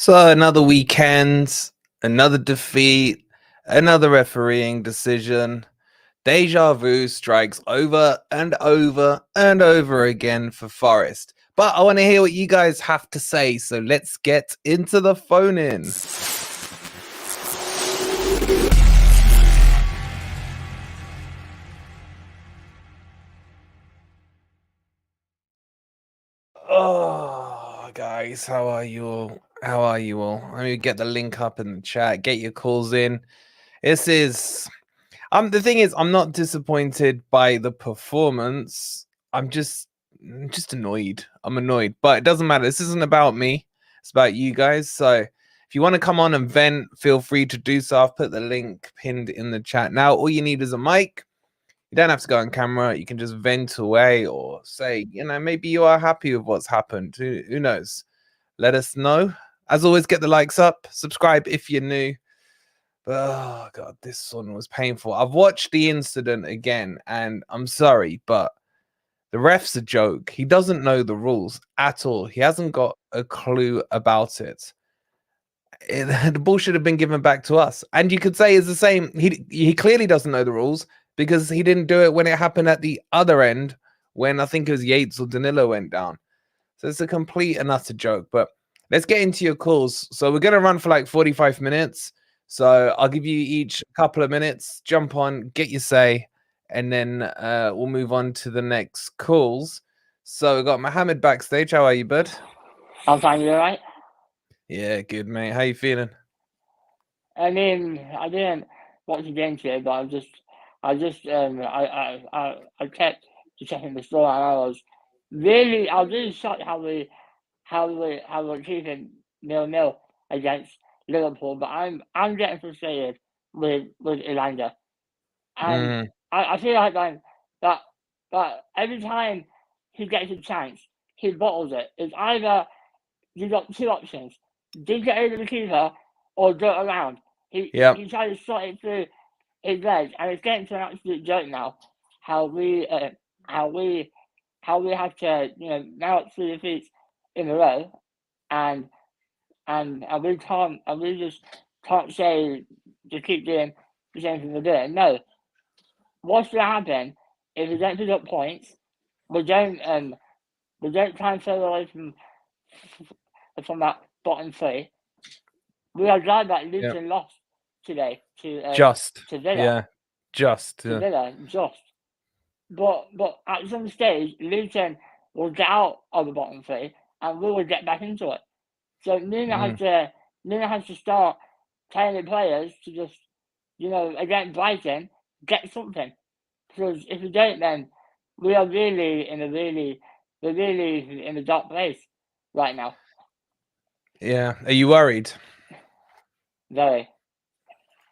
So another weekend, another defeat, another refereeing decision. Deja vu strikes over and over and over again for Forest. But I want to hear what you guys have to say, so let's get into the phone in. Oh, guys, how are you all? How are you all? Let me get the link up in the chat. Get your calls in. This is the thing is, I'm not disappointed by the performance. I'm just annoyed. I'm annoyed, but it doesn't matter. This isn't about me. It's about you guys. So if you want to come on and vent, feel free to do so. I've put the link pinned in the chat. Now, all you need is a mic. You don't have to go on camera. You can just vent away or say, maybe you are happy with what's happened. Who knows? Let us know. As always, get the likes up. Subscribe if you're new. Oh god, this one was painful. I've watched the incident again, and I'm sorry, but the ref's a joke. He doesn't know the rules at all. He hasn't got a clue about it. The ball should have been given back to us. And you could say it's the same. He clearly doesn't know the rules because he didn't do it when it happened at the other end, when I think it was Yates or Danilo went down. So it's a complete and utter joke. But let's get into your calls. So we're going to run for like 45 minutes. So I'll give you each a couple of minutes. Jump on, get your say, and then we'll move on to the next calls. So we've got Mohammed backstage. How are you, bud? I'm fine. You all right? Yeah, good, mate. How you feeling? I mean, I didn't watch the game today, but I kept checking the score, and I was really shocked how we were keeping 0-0 against Liverpool. But I'm getting frustrated with Elanga, and I feel like that every time he gets a chance, he bottles it. It's either you've got two options: did get over the keeper or go around. He tried to shot it through his legs, and it's getting to an absolute joke now. How we have to now 3 defeats in a row, and we just can't say to keep doing the same thing we're doing. No, what's going to happen if we don't pick up points? We don't try and further away from that bottom three. We are glad that Luton lost today to Villa. To Villa, just. But at some stage, Luton will get out of the bottom three, and we will get back into it. So Nina has to start telling the players to just, against Brighton, get something. Because if we don't, then we are really in a dark place right now. Yeah. Are you worried? Very.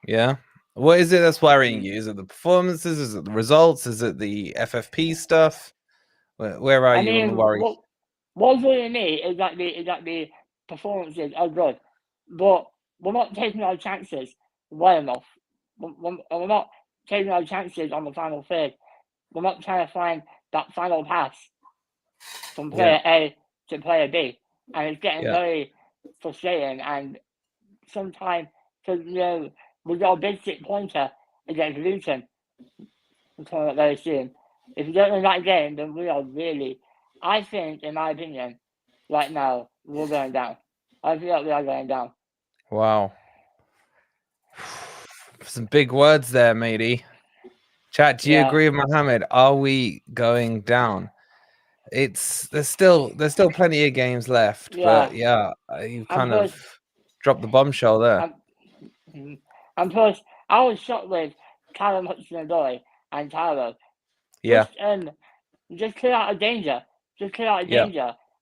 Yeah. What is it that's worrying you? Is it the performances? Is it the results? Is it the FFP stuff? Where are you on the worry? What's worrying me is that the performances are good, but we're not taking our chances well enough. We're not taking our chances on the final third. We're not trying to find that final pass from player A to player B, and it's getting very frustrating. And sometimes, we got a big 6-pointer against Luton. We're coming up very soon. If we don't win that game, then we are really, I think, in my opinion, right now, we're going down. I feel like we are going down. Wow. Some big words there, matey. Chat, do you agree with Mohammed? Are we going down? There's still plenty of games left, but you've kind of dropped the bombshell there. And plus, I was shocked with Callum Hudson-Odoi and Tyler. Just clear out of danger.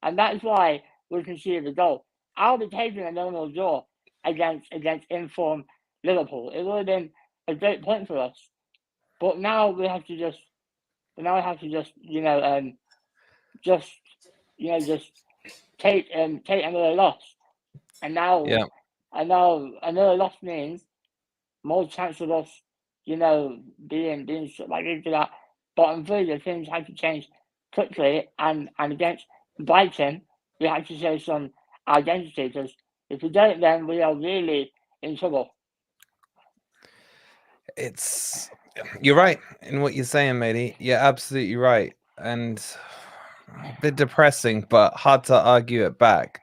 And that's why we conceded the goal. I would have taken a normal draw against informed Liverpool. It would have been a great point for us. But now we have to just take another loss. And now another loss means more chance of us, being like into that bottom three. The things have to change quickly, and against Brighton, we have to show some identity, because If we don't, then we are really in trouble. You're right in what you're saying, matey. You're absolutely right, and a bit depressing, but hard to argue it back.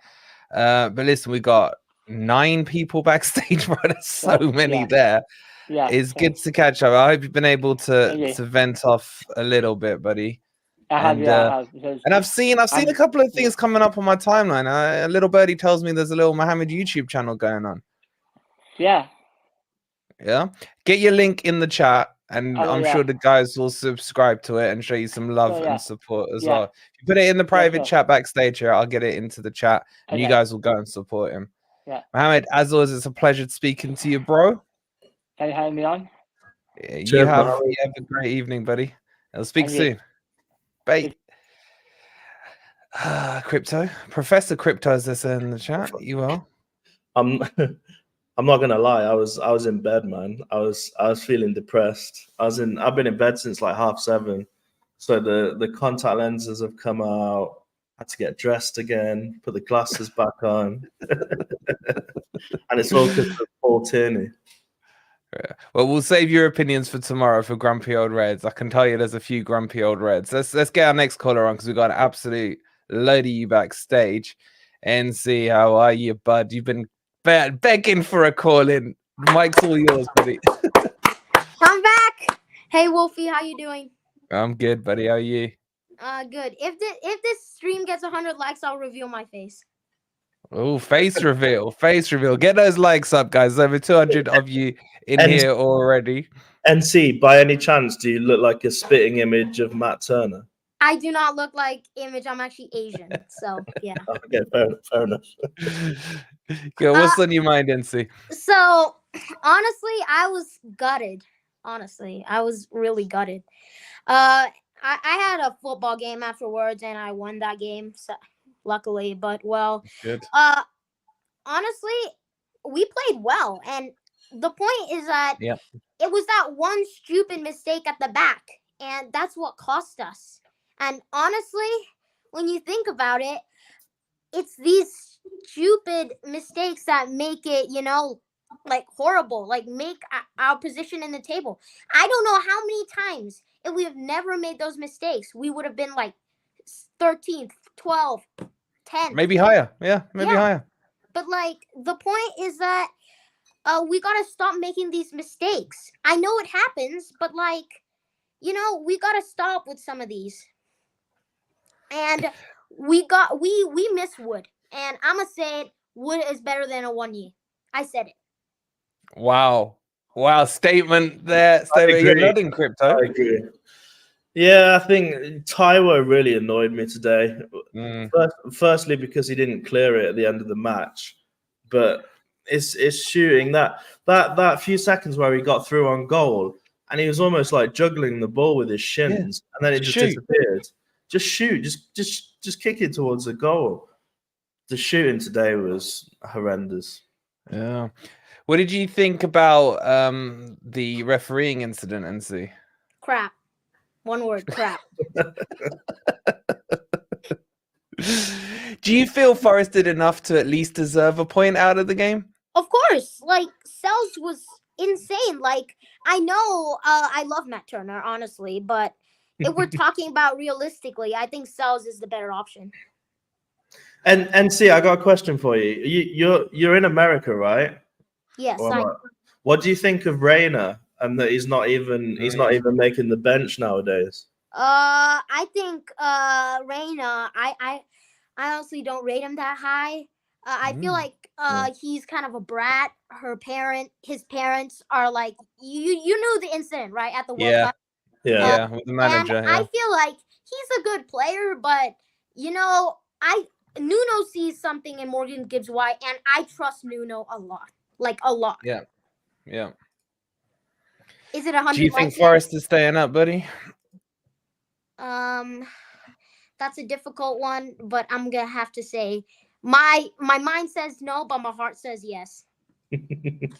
But listen, we got 9 people backstage, bro. There's so many there. Yeah, It's good to catch up. I hope you've been able Thank to you. vent off a little bit, buddy. I have, And yeah, I have. Because and I've seen a couple of things coming up on my timeline. A little birdie tells me there's a little Mohammed YouTube channel going on. yeah, Yeah, get your link in the chat, and Oh, I'm yeah. sure the guys will subscribe to it and show you some love Oh, yeah. and support as Yeah. well. If you put it in the private sure. chat backstage here, I'll get it into the chat, and you Okay. guys will go and support him. Yeah. Mohammed, as always, it's a pleasure speaking to you, bro. Can you have me on? You have a great evening, buddy. I'll speak And you. soon. Bye. Crypto, Professor Crypto, is this in the chat? You will. I'm not gonna lie. I was in bed, man. I was feeling depressed. I've been in bed since like 7:30. So the contact lenses have come out. Had to get dressed again, put the glasses back on, and it's all because of Paul Tierney. Yeah. Well, we'll save your opinions for tomorrow for grumpy old Reds. I can tell you there's a few grumpy old Reds. Let's get our next caller on because we've got an absolute load of you backstage. NC, how are you, bud? You've been begging for a call in. Mike's all yours, buddy. I'm back. Hey, Wolfie, how you doing? I'm good, buddy. How are you? Good. If this stream gets 100 likes, I'll reveal my face. Oh, face reveal. Face reveal. Get those likes up, guys. There's over 200 of you in here already. NC, by any chance, do you look like a spitting image of Matt Turner? I do not look like Image. I'm actually Asian. So, yeah. Okay, fair enough. Yeah, what's on your mind, NC? So, honestly, I was gutted. Honestly, I was really gutted. I had a football game afterwards, and I won that game. So, luckily, but well, good. Honestly, we played well, and the point is that it was that one stupid mistake at the back, and that's what cost us. And honestly, when you think about it, it's these stupid mistakes that make it, like horrible, like make our position in the table. I don't know how many times if we have never made those mistakes, we would have been like 13th, 12th, 10th. Maybe higher. Yeah, maybe higher. But like the point is that we got to stop making these mistakes. I know it happens, but like, we got to stop with some of these. And we miss Wood. And I'm going to say it, Wood is better than a 1 year. I said it. Wow. Statement there. You're nodding, Crypto. I agree. Yeah, I think Taiwo really annoyed me today. Firstly, because he didn't clear it at the end of the match. But it's shooting that few seconds where he got through on goal and he was almost like juggling the ball with his shins and then it just disappeared. Just shoot, just kick it towards the goal. The shooting today was horrendous. Yeah. What did you think about the refereeing incident, NC? Crap. One word, crap. Do you feel Forest did enough to at least deserve a point out of the game? Of course. Like, Sells was insane. Like, I know I love Matt Turner, honestly, but if we're talking about realistically, I think Sells is the better option. And see, I got a question for you. You're in America, right? Yes. What do you think of Reina and that he's not even making the bench nowadays? I think Reina, I honestly don't rate him that high. I feel like he's kind of a brat. His parents are like, you knew the incident, right, at the World Cup? Yeah, with the manager. And I feel like he's a good player, but Nuno sees something in Morgan Gibbs White, and I trust Nuno a lot, like a lot. Yeah. Is it 100? Do you think Forest is staying up, buddy? That's a difficult one, but I'm gonna have to say my mind says no, but my heart says yes.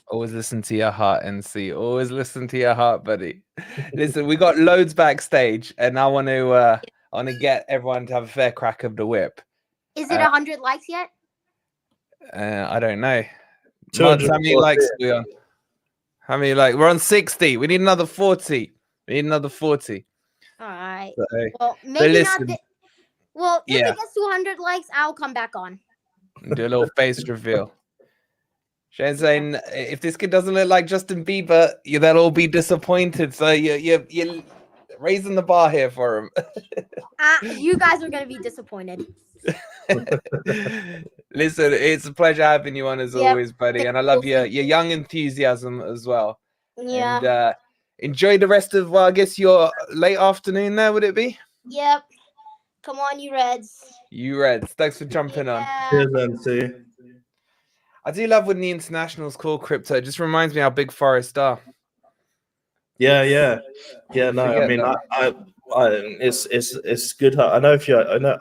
Always listen to your heart, NC. Always listen to your heart, buddy. Listen, we got loads backstage, and I want to get everyone to have a fair crack of the whip. Is it 100 likes yet? I don't know. Mods, how many likes are we on? How many like? We're on 60. We need another 40. We need another 40. All right. So, Well, maybe not. listen, Well, if yeah. it gets 200 likes, I'll come back on. Do a little face reveal. Shane's saying if this kid doesn't look like Justin Bieber, they'll all be disappointed. So you're raising the bar here for him. You guys are gonna be disappointed. Listen, it's a pleasure having you on as always, buddy, and I love your young enthusiasm as well. Yeah. And enjoy the rest of I guess your late afternoon there, would it be? Yep. Come on, you Reds. You Reds. Thanks for jumping on. Cheers, MC. I do love when the internationals call crypto. It just reminds me how big Forest are. Yeah. No, I mean, it's good. I know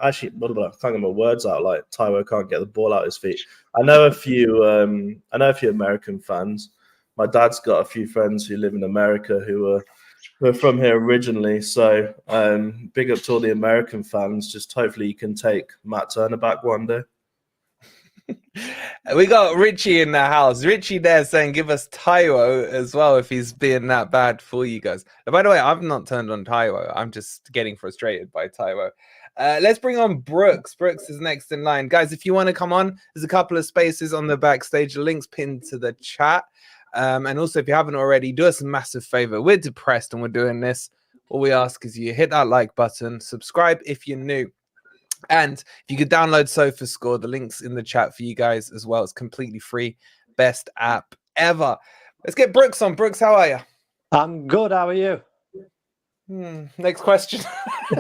actually, blah, blah, blah, I can't get my words out. Like Taiwo can't get the ball out his feet. I know a few American fans. My dad's got a few friends who live in America who are from here originally. So big up to all the American fans. Just hopefully you can take Matt Turner back one day. We got Richie in the house. Richie there saying give us Taiwo as well if he's being that bad for you guys. And by the way, I've not turned on Taiwo. I'm just getting frustrated by Taiwo. Let's bring on Brooks. Brooks is next in line. Guys, if you want to come on, there's a couple of spaces on the backstage. The link's pinned to the chat. And also, if you haven't already, do us a massive favor. We're depressed and we're doing this. All we ask is you hit that like button, subscribe if you're new. And if you could download SofaScore, the link's in the chat for you guys as well. It's completely free. Best app ever. Let's get Brooks on. Brooks, how are you? I'm good. How are you? Next question.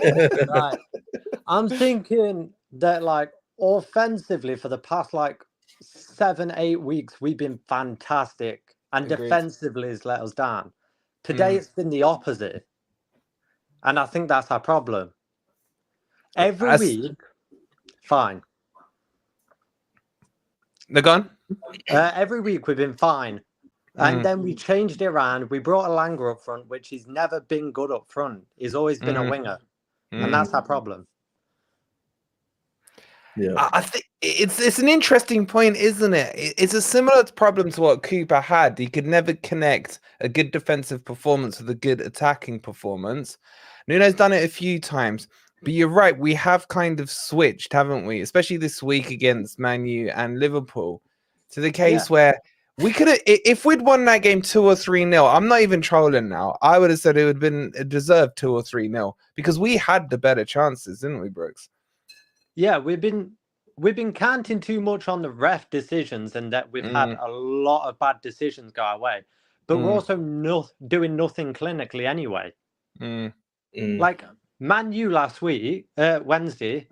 Right. I'm thinking that, like, offensively for the past, 7-8 weeks, we've been fantastic. And Agreed. Defensively has let us down. Today, it's been the opposite. And I think that's our problem. Every week, fine. They're gone? Every week we've been fine. And then we changed it around. We brought Alanga up front, which he's never been good up front. He's always been a winger. And that's our problem. Yeah, I think it's an interesting point, isn't it? It's a similar problem to what Cooper had. He could never connect a good defensive performance with a good attacking performance. Nuno's done it a few times. But you're right, we have kind of switched, haven't we? Especially this week against Man U and Liverpool, to the case where we could have, if we'd won that game 2 or 3-0, I'm not even trolling now. I would have said it would have been a deserved 2 or 3-0 because we had the better chances, didn't we, Brooks? Yeah, we've been counting too much on the ref decisions and that we've had a lot of bad decisions go our way. But we're also doing nothing clinically anyway. Like Man U last week, Wednesday,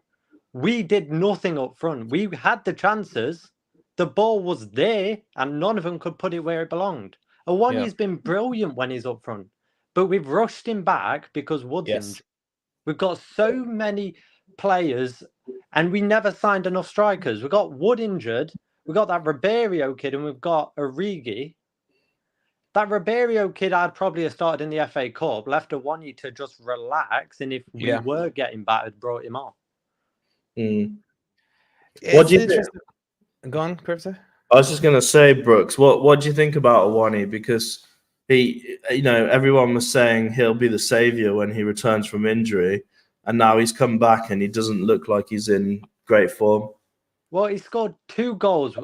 we did nothing up front. We had the chances. The ball was there, and none of them could put it where it belonged. Awoni's been brilliant when he's up front, but we've rushed him back because Wood's injured. We've got so many players, and we never signed enough strikers. We've got Wood injured. We've got that Ribeiro kid, and we've got Origi. That Ribeiro kid, I'd probably have started in the FA Cup, left Awoni to just relax, and if we were getting battered, brought him on. What do you think? Go on, Crypto. I was just gonna say, Brooks, what do you think about Awoni? Because he, everyone was saying he'll be the savior when he returns from injury, and now he's come back and he doesn't look like he's in great form. Well, he scored 2 goals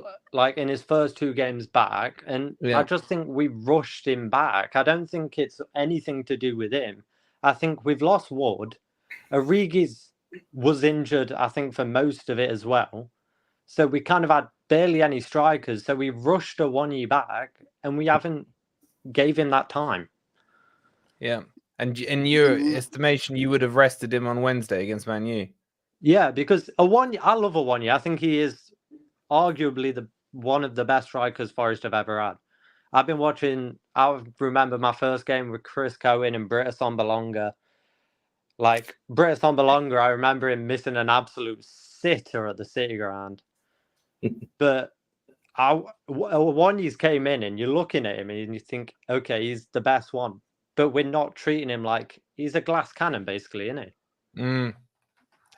in his first 2 games back, and I just think we rushed him back. I don't think it's anything to do with him. I think we've lost Wood. Origi was injured, I think, for most of it as well. So we kind of had barely any strikers. So we rushed Awoni back, and we haven't gave him that time. Yeah, and in your estimation, you would have rested him on Wednesday against Man U. Yeah, because Awoni, I love Awoni. I think he is arguably one of the best strikers Forest have ever had. I've been watching, I remember my first game with Chris Cohen and Britta Sombalonga. Like, Britta Sombalonga, I remember him missing an absolute sitter at the City Ground. But Awoni's came in and you're looking at him and you think, okay, he's the best one. But we're not treating him like he's a glass cannon, basically, isn't he?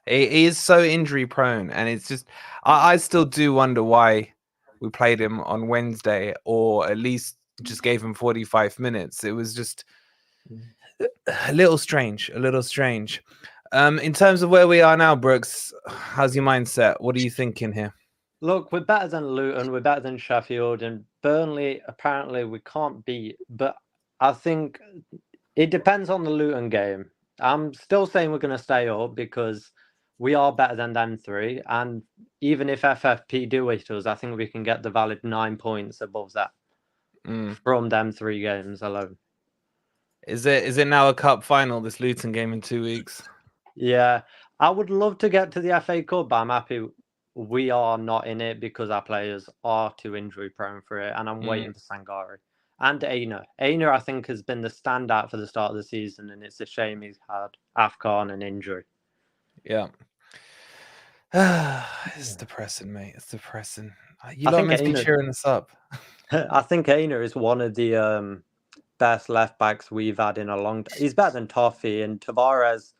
He is so injury prone, and it's just I still do wonder why we played him on Wednesday, or at least just gave him 45 minutes. It was just a little strange. In terms of where we are now, Brooks, how's your mindset? What are you thinking here? Look, we're better than Luton, we're better than Sheffield, and Burnley, apparently, we can't beat. But I think it depends on the Luton game. I'm still saying we're going to stay up because we are better than them three. And even if FFP do it us, I think we can get the valid 9 points above that from them 3 games alone. Is it now a cup final, this Luton game in 2 weeks? Yeah, I would love to get to the FA Cup, but I'm happy we are not in it because our players are too injury prone for it, and I'm waiting for Sangari and Aina. Aina, I think, has been the standout for the start of the season, and it's a shame he's had AFCON and injury. Yeah. It's depressing, mate. It's depressing. You lot must be cheering us up. I think Aina is one of the best left backs we've had in a long time. He's better than Toffee, and Tavares,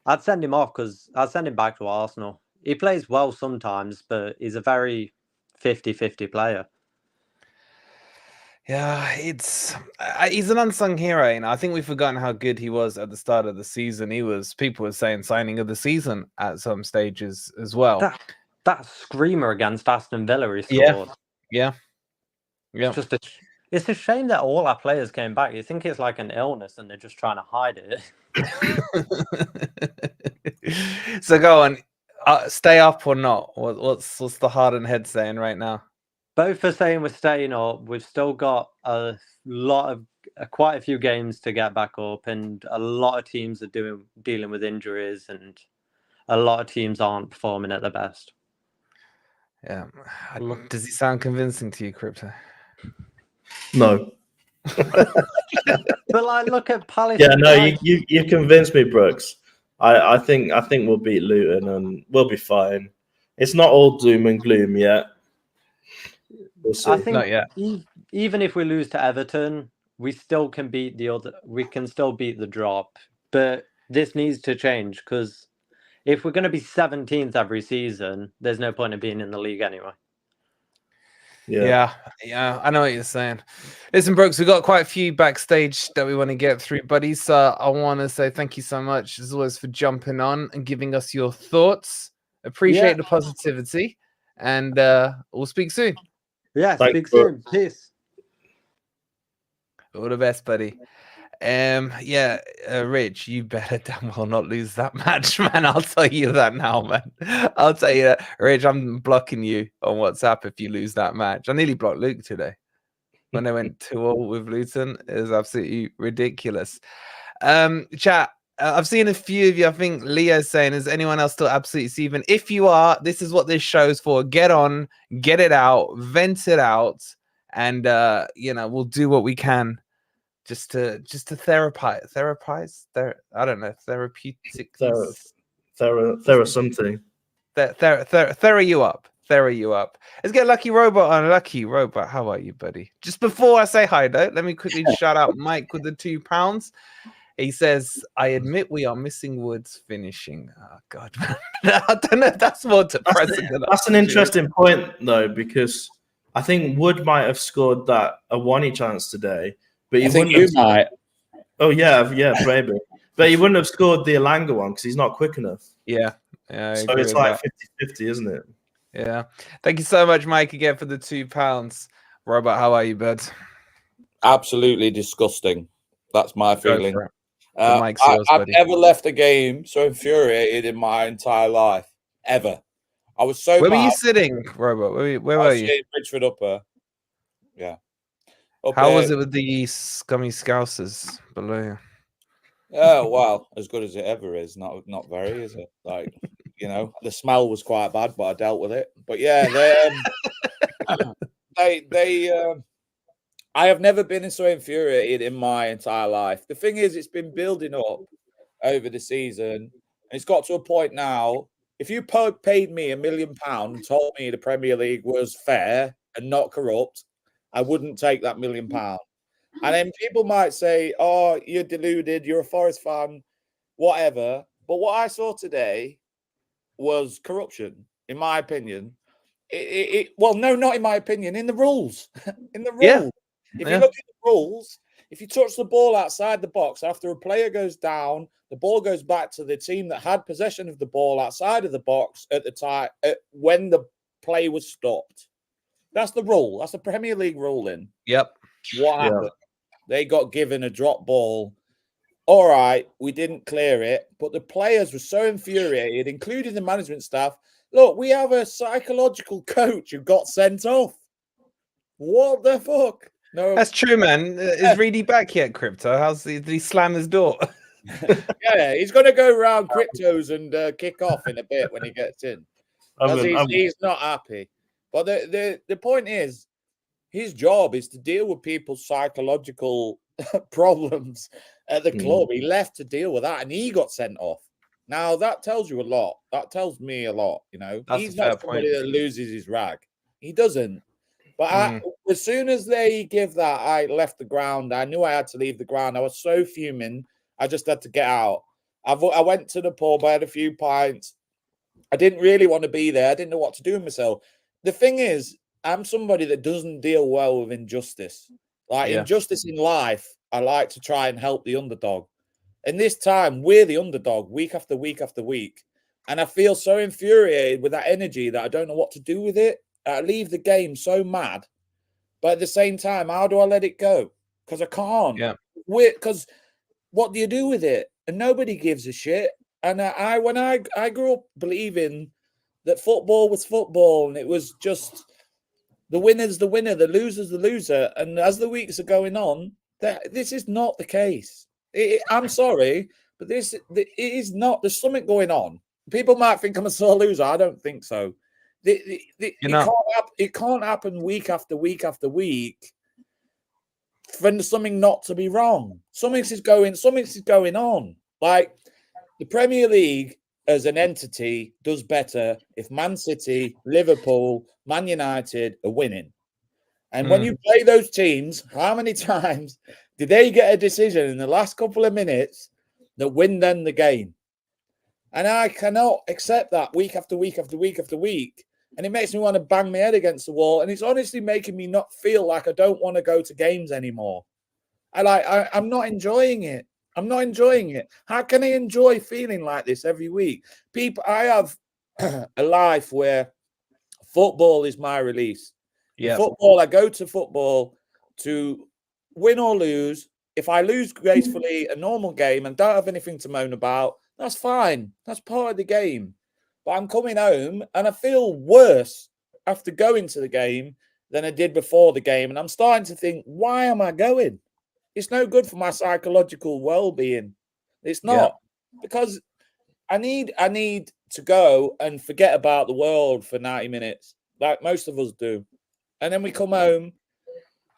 I'd send him off because I'd send him back to Arsenal. He plays well sometimes, but he's a very 50-50 player. Yeah, he's an unsung hero. And I think we've forgotten how good he was at the start of the season. People were saying signing of the season at some stages as well. That screamer against Aston Villa he scored. Yeah. It's a shame that all our players came back. You think it's like an illness and they're just trying to hide it. So go on, stay up or not? What's the heart and head saying right now? Both are saying we're staying up. We've still got quite a few games to get back up, and a lot of teams are dealing with injuries, and a lot of teams aren't performing at their best. Yeah. Does he sound convincing to you, Crypto? No. But look at Palace. Yeah, no, you convinced me, Brooks. I think we'll beat Luton and we'll be fine. It's not all doom and gloom yet. We'll see. I think not yet. Even if we lose to Everton, we still can beat we can still beat the drop. But this needs to change because if we're going to be 17th every season, there's no point in being in the league anyway. Yeah, I know what you're saying. Listen, Brooks, we've got quite a few backstage that we want to get through, buddies. So I want to say thank you so much, as always, for jumping on and giving us your thoughts. Appreciate the positivity, and we'll speak soon. Yeah, speak soon. Peace. All the best, buddy. Rich, you better damn well not lose that match, man. I'll tell you that now, man. I'll tell you that. Rich, I'm blocking you on WhatsApp if you lose that match. I nearly blocked Luke today when they went 2-2 with Luton. It was absolutely ridiculous. Chat, I've seen a few of you. I think Leo's saying, is anyone else still absolutely seething? If you are, this is what this show's for. Get on, get it out, vent it out, and we'll do what we can just to therapize. I don't know, therapeutic. Something. Thera you up. Let's get Lucky Robot on. Lucky Robot, how are you, buddy? Just before I say hi, though, let me quickly shout out Mike with the £2. He says, I admit we are missing Wood's finishing. Oh, God, man. I don't know if that's more depressing. That's an interesting point, though, because I think Wood might have scored a 1-1 chance today. But I think you might. Oh, yeah, maybe. But he wouldn't have scored the Elanga one because he's not quick enough. Yeah. So it's like 50-50, isn't it? Yeah. Thank you so much, Mike, again for the £2. Robert, how are you, bud? Absolutely disgusting. That's my feeling. I've never left a game so infuriated in my entire life. Ever. I was so Where mad. were you sitting, Robert? Where were you? Bridgeford Upper. Yeah. How was it with the scummy scousers below you? Oh, well, as good as it ever is. Not very, is it? Like, the smell was quite bad, but I dealt with it. But yeah, I have never been so infuriated in my entire life. The thing is, it's been building up over the season, and it's got to a point now. If you paid me £1 million and told me the Premier League was fair and not corrupt, I wouldn't take that £1 million. And then people might say, oh, you're deluded, you're a Forest fan, whatever. But what I saw today was corruption, in my opinion. Well, no, not in my opinion. In the rules, in the rules. Yeah. If you look at the rules, if you touch the ball outside the box after a player goes down, the ball goes back to the team that had possession of the ball outside of the box at the time when the play was stopped. That's the rule. That's the Premier League ruling. Yep. What happened? They got given a drop ball. All right, we didn't clear it, but the players were so infuriated, including the management staff. Look, we have a psychological coach who got sent off. What the fuck? No, That's true, man. Is Reedy back yet, Crypto? Did he slam his door? Yeah, he's going to go around Cryptos and kick off in a bit when he gets in. He's not happy. But the point is, his job is to deal with people's psychological problems at the club. He left to deal with that, and he got sent off. Now, that tells you a lot. That tells me a lot, you know. He's not somebody that loses his rag. He doesn't. But as soon as they give that, I left the ground. I knew I had to leave the ground. I was so fuming. I just had to get out. I went to the pub. I had a few pints. I didn't really want to be there. I didn't know what to do with myself. The thing is, I'm somebody that doesn't deal well with injustice. Injustice in life, I like to try and help the underdog. And this time, we're the underdog week after week after week. And I feel so infuriated with that energy that I don't know what to do with it. I leave the game so mad. But at the same time, how do I let it go? Because I can't. Yeah. Because what do you do with it? And nobody gives a shit. And when I grew up believing that football was football and it was just the winner's the winner, the loser's the loser. And as the weeks are going on, this is not the case. I'm sorry, but it is not. There's something going on. People might think I'm a sore loser. I don't think so. It can't happen week after week after week for something not to be wrong. Something is going on. Like the Premier League as an entity does better if Man City, Liverpool, Man United are winning. And when you play those teams, how many times did they get a decision in the last couple of minutes that win them the game? And I cannot accept that week after week after week after week. And it makes me want to bang my head against the wall. And it's honestly making me not feel like I don't want to go to games anymore. I'm not enjoying it. I'm not enjoying it. How can I enjoy feeling like this every week? I have a life where football is my release. Yeah. Football, I go to football to win or lose. If I lose gracefully a normal game and don't have anything to moan about, that's fine. That's part of the game. But I'm coming home and I feel worse after going to the game than I did before the game. And I'm starting to think, why am I going? It's no good for my psychological well-being. It's not. Because I need to go and forget about the world for 90 minutes, like most of us do. And then we come home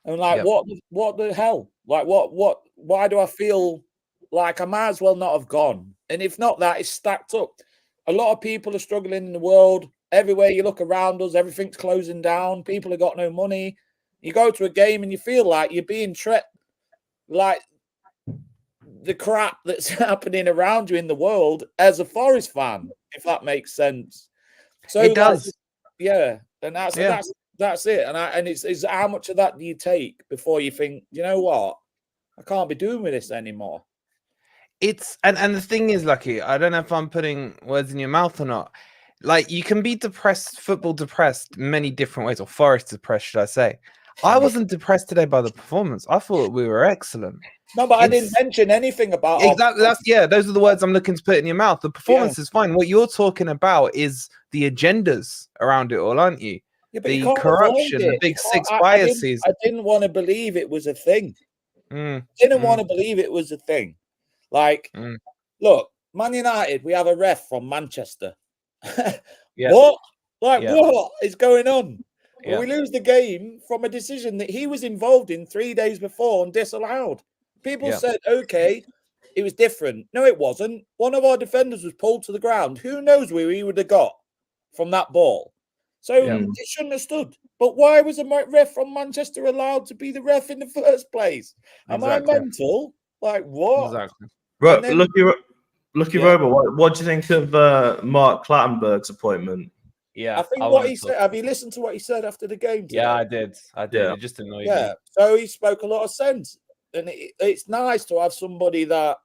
and what the hell? Like why do I feel like I might as well not have gone? And if not that, it's stacked up. A lot of people are struggling in the world. Everywhere you look around us, everything's closing down. People have got no money. You go to a game and you feel like you're being treated like the crap that's happening around you in the world as a Forest fan, if that makes sense. So it does. And that's it. And it's how much of that do you take before you think, you know what? I can't be doing with this anymore. It's and the thing is, Lucky, I don't know if I'm putting words in your mouth or not. Like, you can be football depressed many different ways, or Forest depressed, should I say. I wasn't depressed today by the performance. I thought we were excellent. No, but I didn't mention anything about exactly. Those are the words I'm looking to put in your mouth. The performance is fine. What you're talking about is the agendas around it all, aren't you? Yeah, but the corruption, the big six biases. I didn't want to believe it was a thing. Want to believe it was a thing. Like, look, Man United, we have a ref from Manchester. What? What is going on? Well, we lose the game from a decision that he was involved in 3 days before and disallowed. People said, okay, it was different. No, it wasn't. One of our defenders was pulled to the ground. Who knows where he would have got from that ball? So it shouldn't have stood. But why was a ref from Manchester allowed to be the ref in the first place? Am I mental? Like, what? Exactly. Right, Lucky Robert, what do you think of Mark Clattenburg's appointment? Yeah, I think I what wanna he talk. said. Have you listened to what he said after the game today? Yeah, I did. Yeah. It just annoyed Yeah. me. So he spoke a lot of sense, and it's nice to have somebody that.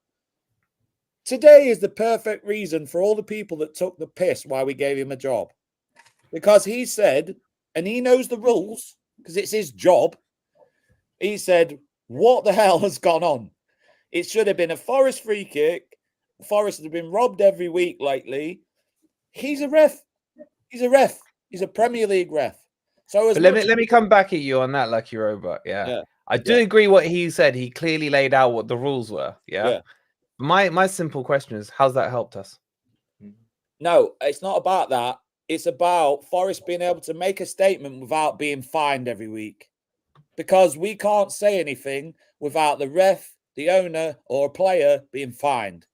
Today is the perfect reason for all the people that took the piss why we gave him a job, because he said, and he knows the rules because it's his job. He said, "What the hell has gone on? It should have been a Forest free kick. Forest have been robbed every week lately. He's a ref. He's a ref. He's a Premier League ref." So But let me come back at you on that, Lucky Robot. Yeah. I do agree what he said. He clearly laid out what the rules were. Yeah. My simple question is, how's that helped us? No, it's not about that. It's about Forest being able to make a statement without being fined every week, because we can't say anything without the ref, the owner, or a player being fined.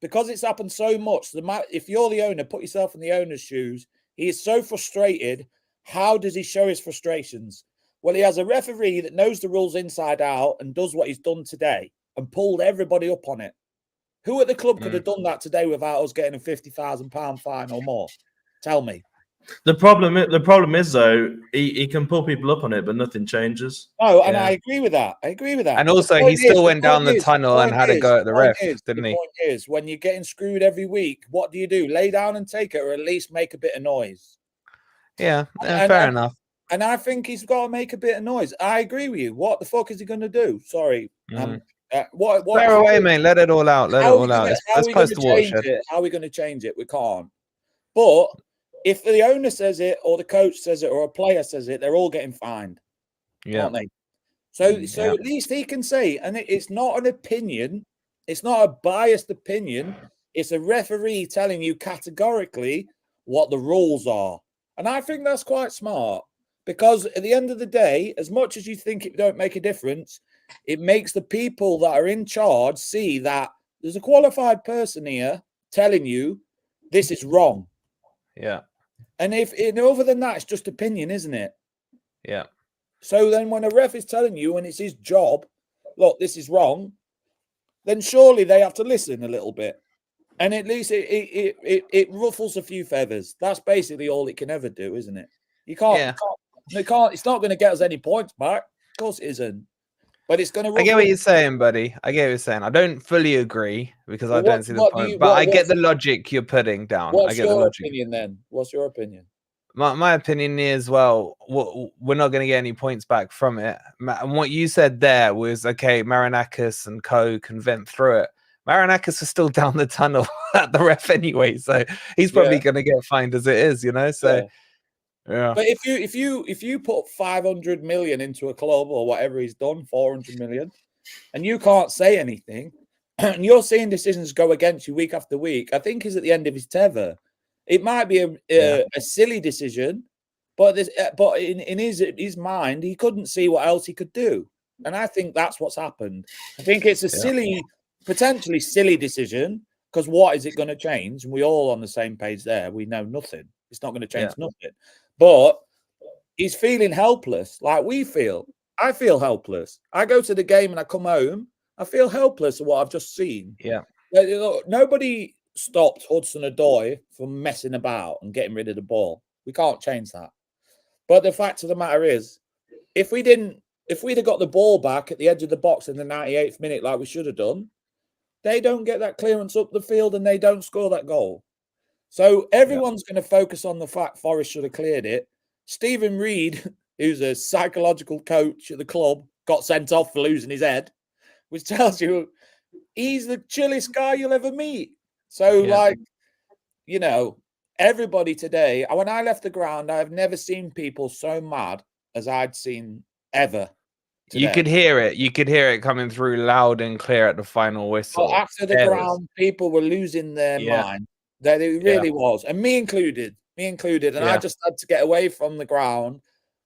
Because it's happened so much. If you're the owner, put yourself in the owner's shoes. He is so frustrated. How does he show his frustrations? Well, he has a referee that knows the rules inside out and does what he's done today and pulled everybody up on it. Who at the club could have done that today without us getting a £50,000 fine or more? Tell me. The problem is though, he can pull people up on it, but nothing changes. Oh, and I agree with that. And also, he still went down the tunnel and had a go at the ref, didn't he? The point is, when you're getting screwed every week, what do? Lay down and take it, or at least make a bit of noise. Yeah, fair enough. And I think he's got to make a bit of noise. I agree with you. What the fuck is he going to do? Sorry. What Fair away, mate. Let it all out. Let it all out. Let's post the watershed. How are we going to change it? We can't. But if the owner says it, or the coach says it, or a player says it, they're all getting fined, aren't they? So at least he can say, and it's not an opinion. It's not a biased opinion. It's a referee telling you categorically what the rules are. And I think that's quite smart, because at the end of the day, as much as you think it don't make a difference, it makes the people that are in charge see that there's a qualified person here telling you this is wrong. Yeah. And other than that, it's just opinion, isn't it? Yeah. So then when a ref is telling you, and it's his job, look, this is wrong, then surely they have to listen a little bit. And at least it ruffles a few feathers. That's basically all it can ever do, isn't it? You can't, it's not going to get us any points back. Of course it isn't. But it's going to. I get what you're saying, buddy. I get what you're saying. I don't fully agree, because I don't see the point. But I get the logic you're putting down. What's your opinion then? What's your opinion? My opinion is, well, we're not going to get any points back from it. And what you said there was, okay, Marinakis and co can vent through it. Marinakis is still down the tunnel at the ref anyway, so he's probably going to get fined as it is, you know. So. Yeah. But if you put 500 million into a club, or whatever he's done, 400 million, and you can't say anything, and you're seeing decisions go against you week after week, I think he's at the end of his tether. It might be a silly decision, but in his mind, he couldn't see what else he could do, and I think that's what's happened. I think it's a potentially silly decision, because what is it going to change? And we're all on the same page there. We know nothing. It's not going to change nothing. But he's feeling helpless, like we feel. I feel helpless. I go to the game and I come home, I feel helpless at what I've just seen. Yeah. Nobody stopped Hudson-Odoi from messing about and getting rid of the ball. We can't change that. But the fact of the matter is, if we'd have got the ball back at the edge of the box in the 98th minute like we should have done, they don't get that clearance up the field and they don't score that goal. So everyone's going to focus on the fact Forest should have cleared it. Stephen Reid, who's a psychological coach at the club, got sent off for losing his head, which tells you he's the chillest guy you'll ever meet. So, everybody today, when I left the ground, I've never seen people so mad as I'd seen ever. Today. You could hear it. You could hear it coming through loud and clear at the final whistle. Well, after the ground, people were losing their mind. That it really was, and me included, and I just had to get away from the ground,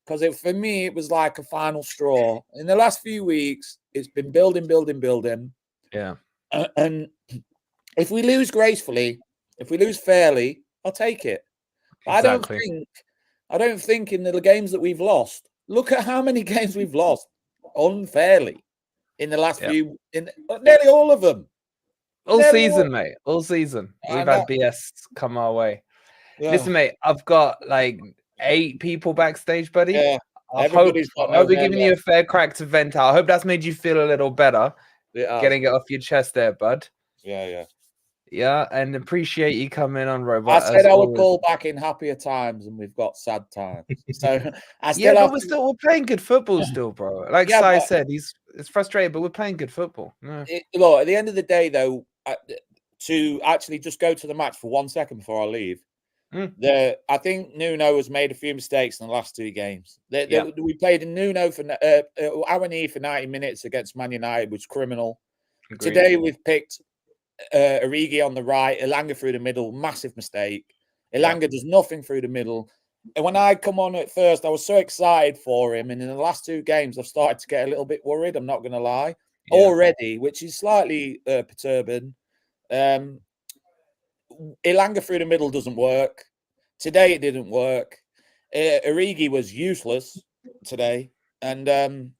because for me it was like a final straw. In the last few weeks, it's been building. Yeah, and if we lose gracefully, if we lose fairly, I'll take it. Exactly. I don't think in the games that we've lost. Look at how many games we've lost unfairly in the last few, in nearly all of them. All season, mate. All season. We've had BS come our way. Listen, mate, I've got like 8 people backstage, buddy. Yeah. I hope we're giving you a fair crack to vent out. I hope that's made you feel a little better. Getting it off your chest there, bud. Yeah. Yeah, and appreciate you coming on, Robot. I said I would call back in happier times, and we've got sad times. So I still but we're playing good football still, bro. Like Sai said, it's frustrated, but we're playing good football. Look, at the end of the day, though, to actually just go to the match for 1 second before I leave. I think Nuno has made a few mistakes in the last 2 games. We played in Nuno for Awani for 90 minutes against Man United, which was criminal. Agreed. Today we've picked Origi on the right, Elanga through the middle, massive mistake. Elanga does nothing through the middle. And when I come on at first, I was so excited for him. And in the last 2 games, I've started to get a little bit worried. I'm not going to lie. Already, which is slightly perturbing. Elanga through the middle doesn't work. Today it didn't work. Origi was useless today. And that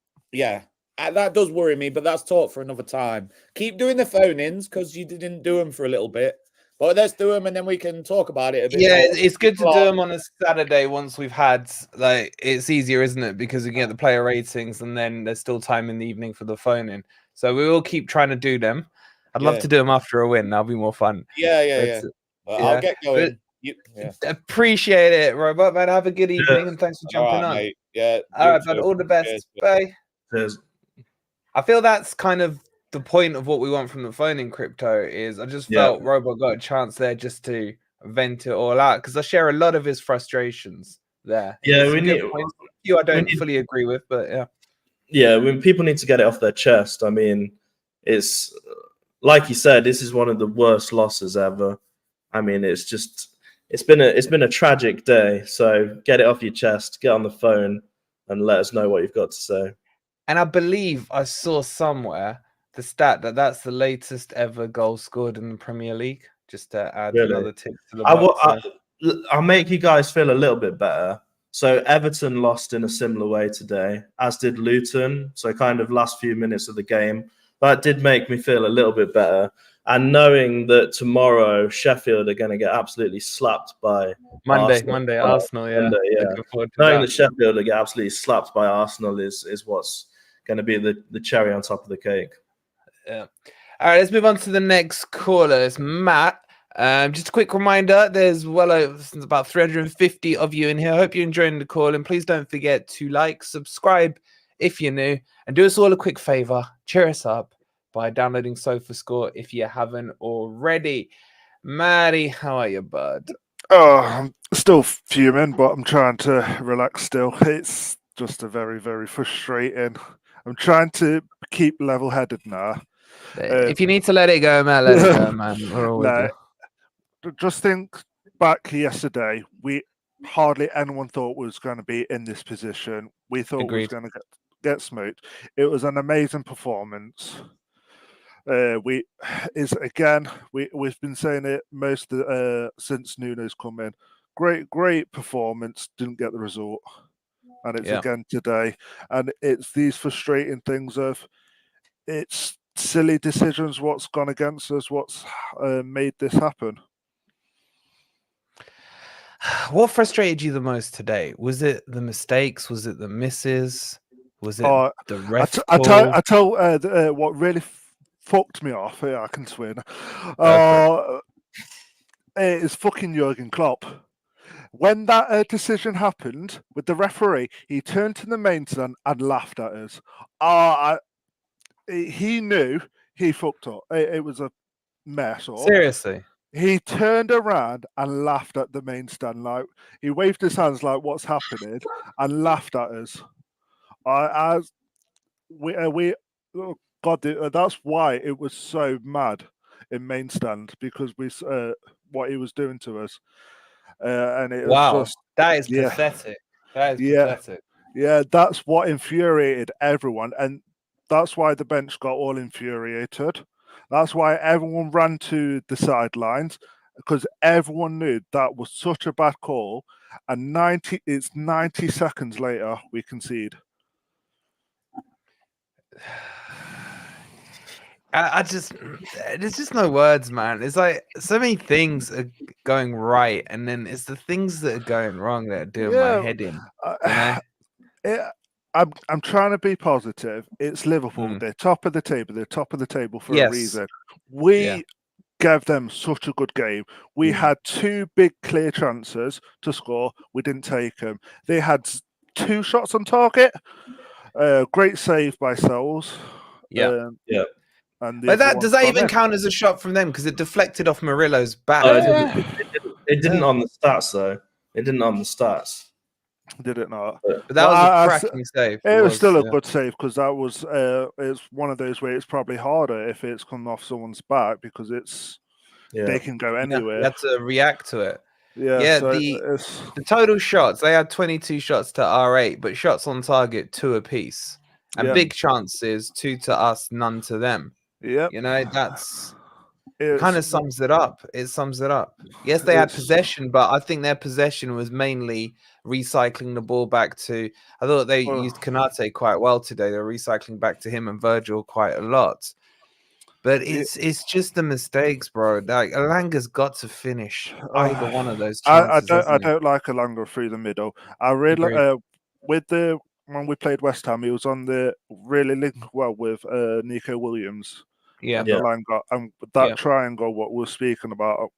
does worry me, but that's talk for another time. Keep doing the phone-ins because you didn't do them for a little bit. But let's do them and then we can talk about it a bit more. It's good to do them on a Saturday once we've had, like, it's easier, isn't it? Because we get the player ratings and then there's still time in the evening for the phone-in. So we will keep trying to do them. I'd love to do them after a win. That'll be more fun. Yeah. I'll get going. Appreciate it, Robot, man. Have a good evening and thanks for jumping on. Mate. Yeah. All right, bud. All the best. Cheers. Bye. Cheers. I feel that's kind of the point of what we want from the phone in crypto is I just felt Robot got a chance there just to vent it all out because I share a lot of his frustrations there. Yeah, we need I don't fully agree with, but when people need to get it off their chest. I mean, it's like you said, this is one of the worst losses ever. I mean, it's been a tragic day. So get it off your chest, get on the phone, and let us know what you've got to say. And I believe I saw somewhere the stat that's the latest ever goal scored in the Premier League. Just to add another tip to the box. I'll make you guys feel a little bit better. So Everton lost in a similar way today, as did Luton. So kind of last few minutes of the game. That did make me feel a little bit better. And knowing that tomorrow Sheffield are going to get absolutely slapped by Arsenal. Knowing that Sheffield are get absolutely slapped by Arsenal is what's going to be the cherry on top of the cake. Yeah. All right, let's move on to the next caller. It's Matt. Just a quick reminder, there's about 350 of you in here. I hope you're enjoying the call, and please don't forget to like, subscribe if you're new, and do us all a quick favor. Cheer us up by downloading SofaScore if you haven't already. Maddie, how are you, bud? Oh, I'm still fuming, but I'm trying to relax still. It's just a very, very frustrating. I'm trying to keep level-headed now. If you need to let it go, man, let it go, man. We're all with you. Just think back yesterday, hardly anyone thought was going to be in this position. We thought we was going to get smoked. It was an amazing performance. We've been saying it most since Nuno's come in. Great performance. Didn't get the result, and it's again today. And it's these frustrating things of it's silly decisions. What's gone against us? What's made this happen? What frustrated you the most today? Was it the mistakes? Was it the misses? Was it the ref? I tell what really fucked me off. I can swing. It's fucking Jurgen Klopp. When that decision happened with the referee, he turned to the main stand and laughed at us. He knew he fucked up. It was a mess. Seriously. He turned around and laughed at the main stand. Like he waved his hands like what's happening and laughed at us. That's why it was so mad in main stand because what he was doing to us. And it was just, that is pathetic. That is pathetic. Yeah, that's what infuriated everyone, and that's why the bench got all infuriated. That's why everyone ran to the sidelines because everyone knew that was such a bad call. And 90 seconds later we concede. I just, there's just no words, man. It's like so many things are going right, and then it's the things that are going wrong that are doing my head in. You know? I'm trying to be positive. It's Liverpool. They're top of the table. They're top of the table for a reason. We gave them such a good game. We had 2 big clear chances to score. We didn't take them. They had 2 shots on target. Great save by Souls. Yeah. And but does that even count as a shot from them? Because it deflected off Murillo's back. It didn't on the stats, though. It didn't on the stats. Did it not? But that was a cracking save. It was still a good save because that was it's one of those where it's probably harder if it's coming off someone's back because it's they can go anywhere. You have to react to it. Yeah. So the total shots, they had 22 shots to R8, but shots on target 2 apiece. And big chances, 2 to us, none to them. Yeah. You know, that's kind of sums it up. It sums it up. Yes, they had possession, but I think their possession was mainly recycling the ball back to. I thought they used Kanate quite well today. They're recycling back to him and Virgil quite a lot. But it's just the mistakes, bro. Like Alanga's got to finish either one of those chances. I don't like Alanga through the middle. I really when we played West Ham, he was on the really linked well with Nico Williams. Yeah. And that triangle, what we're speaking about,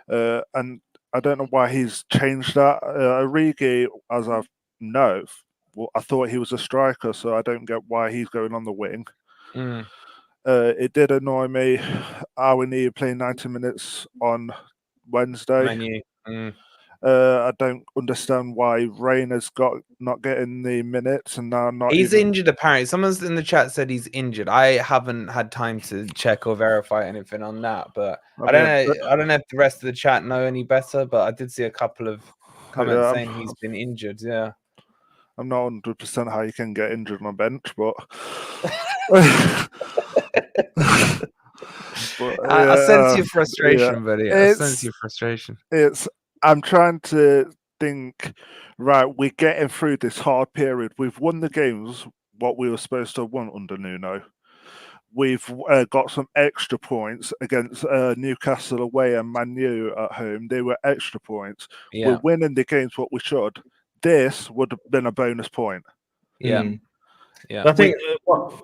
and I don't know why he's changed that. Origi, as I know, I thought he was a striker, so I don't get why he's going on the wing. It did annoy me how we needed playing 90 minutes on Wednesday. I don't understand why Rayner's not getting the minutes and now not. He's injured apparently. Someone's in the chat said he's injured. I haven't had time to check or verify anything on that, but I don't know if the rest of the chat know any better. But I did see a couple of comments saying he's been injured. Yeah, I'm not 100% how you can get injured on a bench, but. I sense your frustration, buddy. I sense your frustration. I'm trying to think, right, we're getting through this hard period. We've won the games what we were supposed to have won under Nuno. We've got some extra points against Newcastle away and Man U at home. They were extra points. We're winning the games what we should. This would have been a bonus point. Yeah. I think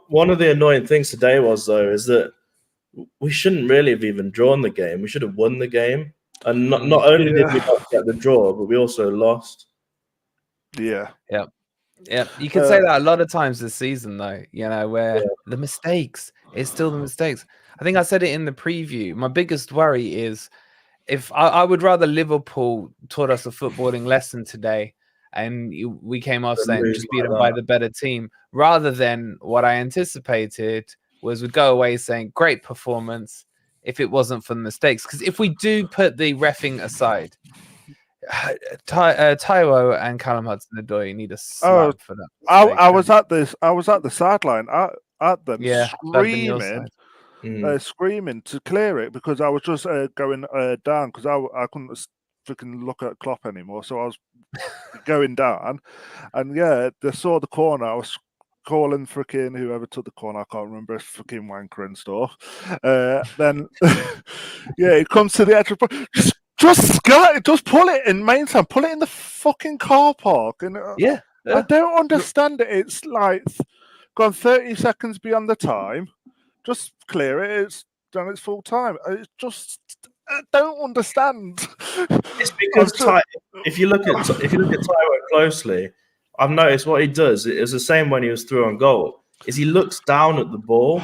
one of the annoying things today was, though, is that we shouldn't really have even drawn the game. We should have won the game. And not only did we not get the draw, but we also lost. Yeah. You can say that a lot of times this season, though. You know, where the mistakes is still the mistakes. I think I said it in the preview. My biggest worry is if I would rather Liverpool taught us a footballing lesson today, and we came off saying just beat them by the better team, rather than what I anticipated was we'd go away saying great performance. If it wasn't for the mistakes, because if we do put the reffing aside, Taiwo and Callum Hudson-Odoi need a slap for that. I was at the sideline at them screaming to clear it because I was just going down because I couldn't freaking look at Klopp anymore, so I was going down, and they saw the corner. I was calling freaking whoever took the corner, I can't remember, freaking wanker and stuff. Then it comes to the edge of just pull it in main stand, pull it in the fucking car park. And I don't understand it. It's like gone 30 seconds beyond the time. Just clear it. It's done its full time. It's just I don't understand. It's because if you look at Taiwo closely, I've noticed what he does. It was the same when he was through on goal. Is he looks down at the ball.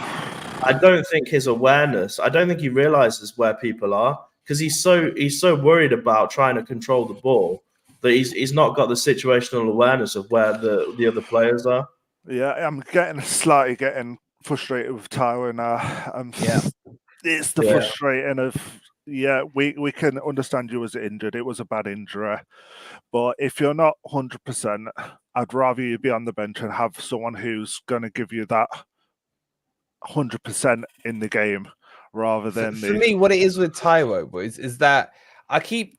I don't think his awareness. I don't think he realizes where people are because he's so worried about trying to control the ball that he's not got the situational awareness of where the other players are. Yeah, I'm slightly getting frustrated with Taiwo now. It's the frustrating of. Yeah, we can understand you was injured. It was a bad injury. But if you're not 100%, I'd rather you be on the bench and have someone who's going to give you that 100% in the game rather than... For me, what it is with Taiwo, boys, is that he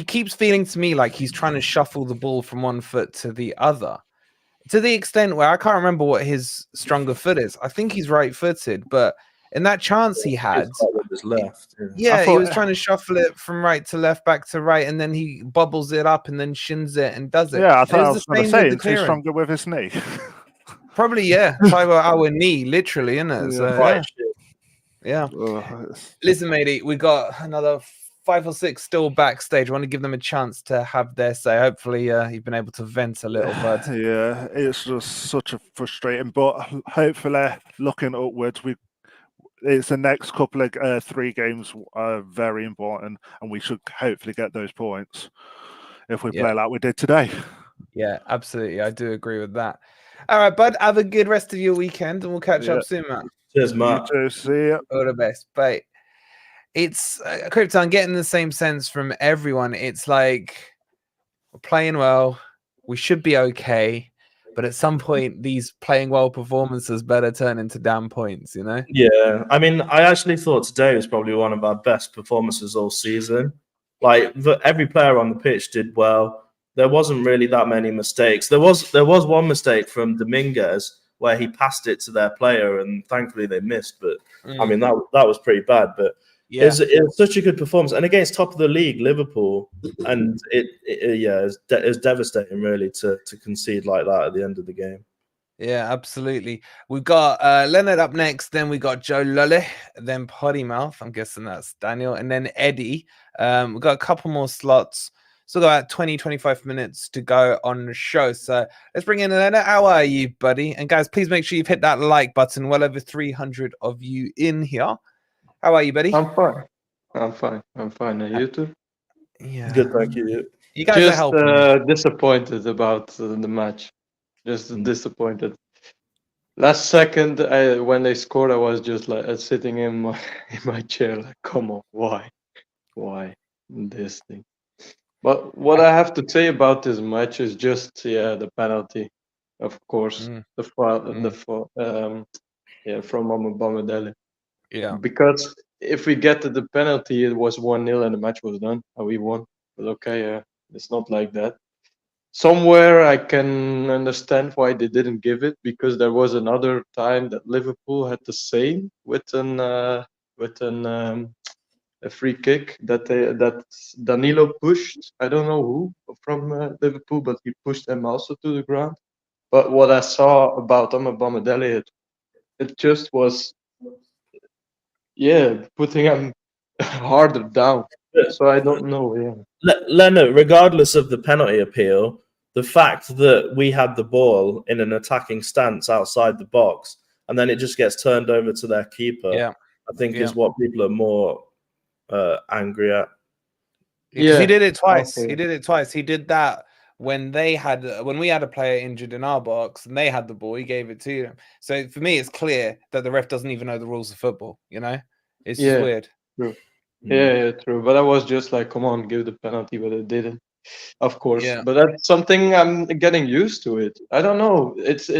keeps feeling to me like he's trying to shuffle the ball from one foot to the other. To the extent where I can't remember what his stronger foot is. I think he's right-footed, but in that chance he had. Was left. Yeah, he was trying to shuffle it from right to left, back to right, and then he bobbles it up and then shins it and does it. Yeah, I thought I was was going to say he's stronger with his knee. Probably, yeah. Taiwo our knee, literally, isn't it? So, yeah. Listen, matey, we got another 5 or 6 still backstage. I want to give them a chance to have their say. Hopefully, you've been able to vent a little, bud. Yeah, it's just such a frustrating, but hopefully, looking upwards, it's the next couple of 3 games are very important, and we should hopefully get those points if we play like we did today. Yeah, absolutely. I do agree with that. All right, bud. Have a good rest of your weekend, and we'll catch up soon, man. Cheers, Matt. You too. See you. All the best. Bye. It's Crypto. I'm getting the same sense from everyone. It's like we're playing well. We should be okay. But at some point, these playing well performances better turn into damn points, you know? Yeah. I mean, I actually thought today was probably one of our best performances all season. Like, every player on the pitch did well. There wasn't really that many mistakes. There was one mistake from Dominguez where he passed it to their player, and thankfully they missed. But I mean, that was pretty bad. But it was such a good performance, and against top of the league, Liverpool, and it's devastating really to concede like that at the end of the game. Yeah, absolutely. We've got Leonard up next, then we got Joe Lully, then Potty Mouth. I'm guessing that's Daniel, and then Eddie. We've got a couple more slots. So about 20-25 minutes to go on the show. So let's bring in Leonard. How are you, buddy? And guys, please make sure you've hit that like button. Well over 300 of you in here. How are you, buddy? I'm fine. And you too? Yeah. Good, thank you. You guys are helping. Just disappointed about the match. Just disappointed. Last second, when they scored, I was just like sitting in my chair, like, come on, why this thing? But what I have to say about this match is just the penalty, of course, from Bamidele. Yeah. Because if we get to the penalty, it was 1-0 and the match was done, and we won. But okay, it's not like that. Somewhere I can understand why they didn't give it, because there was another time that Liverpool had the same with a free kick that Danilo pushed. I don't know who from Liverpool, but he pushed him also to the ground. But what I saw about Bamidele, it just was, putting him harder down. So I don't know. Yeah. Leonard, regardless of the penalty appeal, the fact that we had the ball in an attacking stance outside the box and then it just gets turned over to their keeper, I think is what people are more angry at. Because he did it twice. Okay. He did it twice. He did that when we had a player injured in our box and they had the ball. He gave it to them. So for me, it's clear that the ref doesn't even know the rules of football. You know, it's just weird. True. Yeah, true. But I was just like, come on, give the penalty, but it didn't. Of course, but that's something I'm getting used to it. I don't know. It's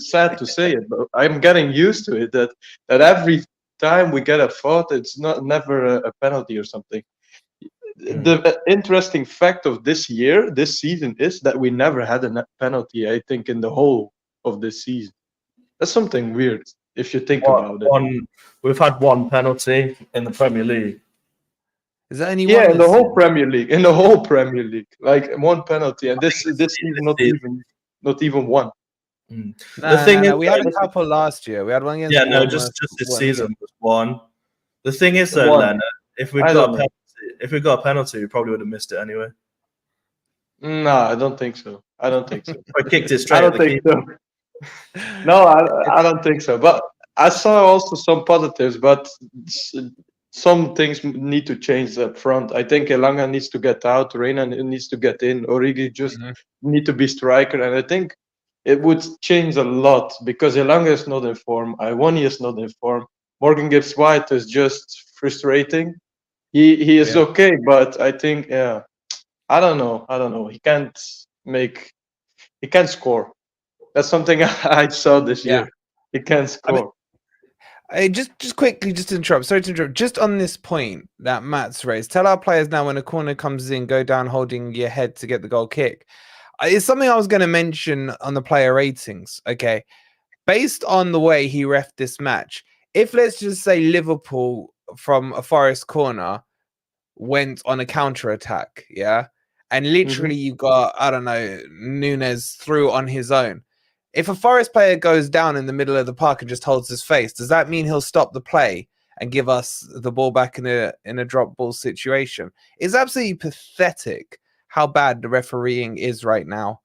sad to say it, but I'm getting used to it. That every time we get a fault, it's never a penalty or something. The interesting fact of this season, is that we never had a penalty. I think in the whole of this season, that's something weird if you think about it. We've had one penalty in the Premier League. Is that any? Yeah, in the whole Premier League. In the whole Premier League, like one penalty, and this season not even one. The thing is, we had a couple last year. We had one against. Yeah, no, just this season was one. The thing is, though, Leonard, if we got a penalty, we probably would have missed it anyway. No, I don't think so. I kicked it straight. I don't think so. No, I don't think so. But I saw also some positives, but some things need to change up front. I think Elanga needs to get out, Reina needs to get in, Origi just need to be striker, and I think it would change a lot because Elanga is not in form, Iwani is not in form, Morgan Gibbs-White is just frustrating. He is okay, but I think I don't know. He can't score. That's something I saw this year. He can't score. Just quickly, just to interrupt. Sorry to interrupt. Just on this point that Matt's raised, tell our players now when a corner comes in, go down holding your head to get the goal kick. It's something I was going to mention on the player ratings. Okay, based on the way he reffed this match, if let's just say Liverpool from a Forest corner went on a counter attack, yeah, and literally you got, I don't know, Nunes through on his own. If a Forest player goes down in the middle of the park and just holds his face, does that mean he'll stop the play and give us the ball back in a drop ball situation? It's absolutely pathetic how bad the refereeing is right now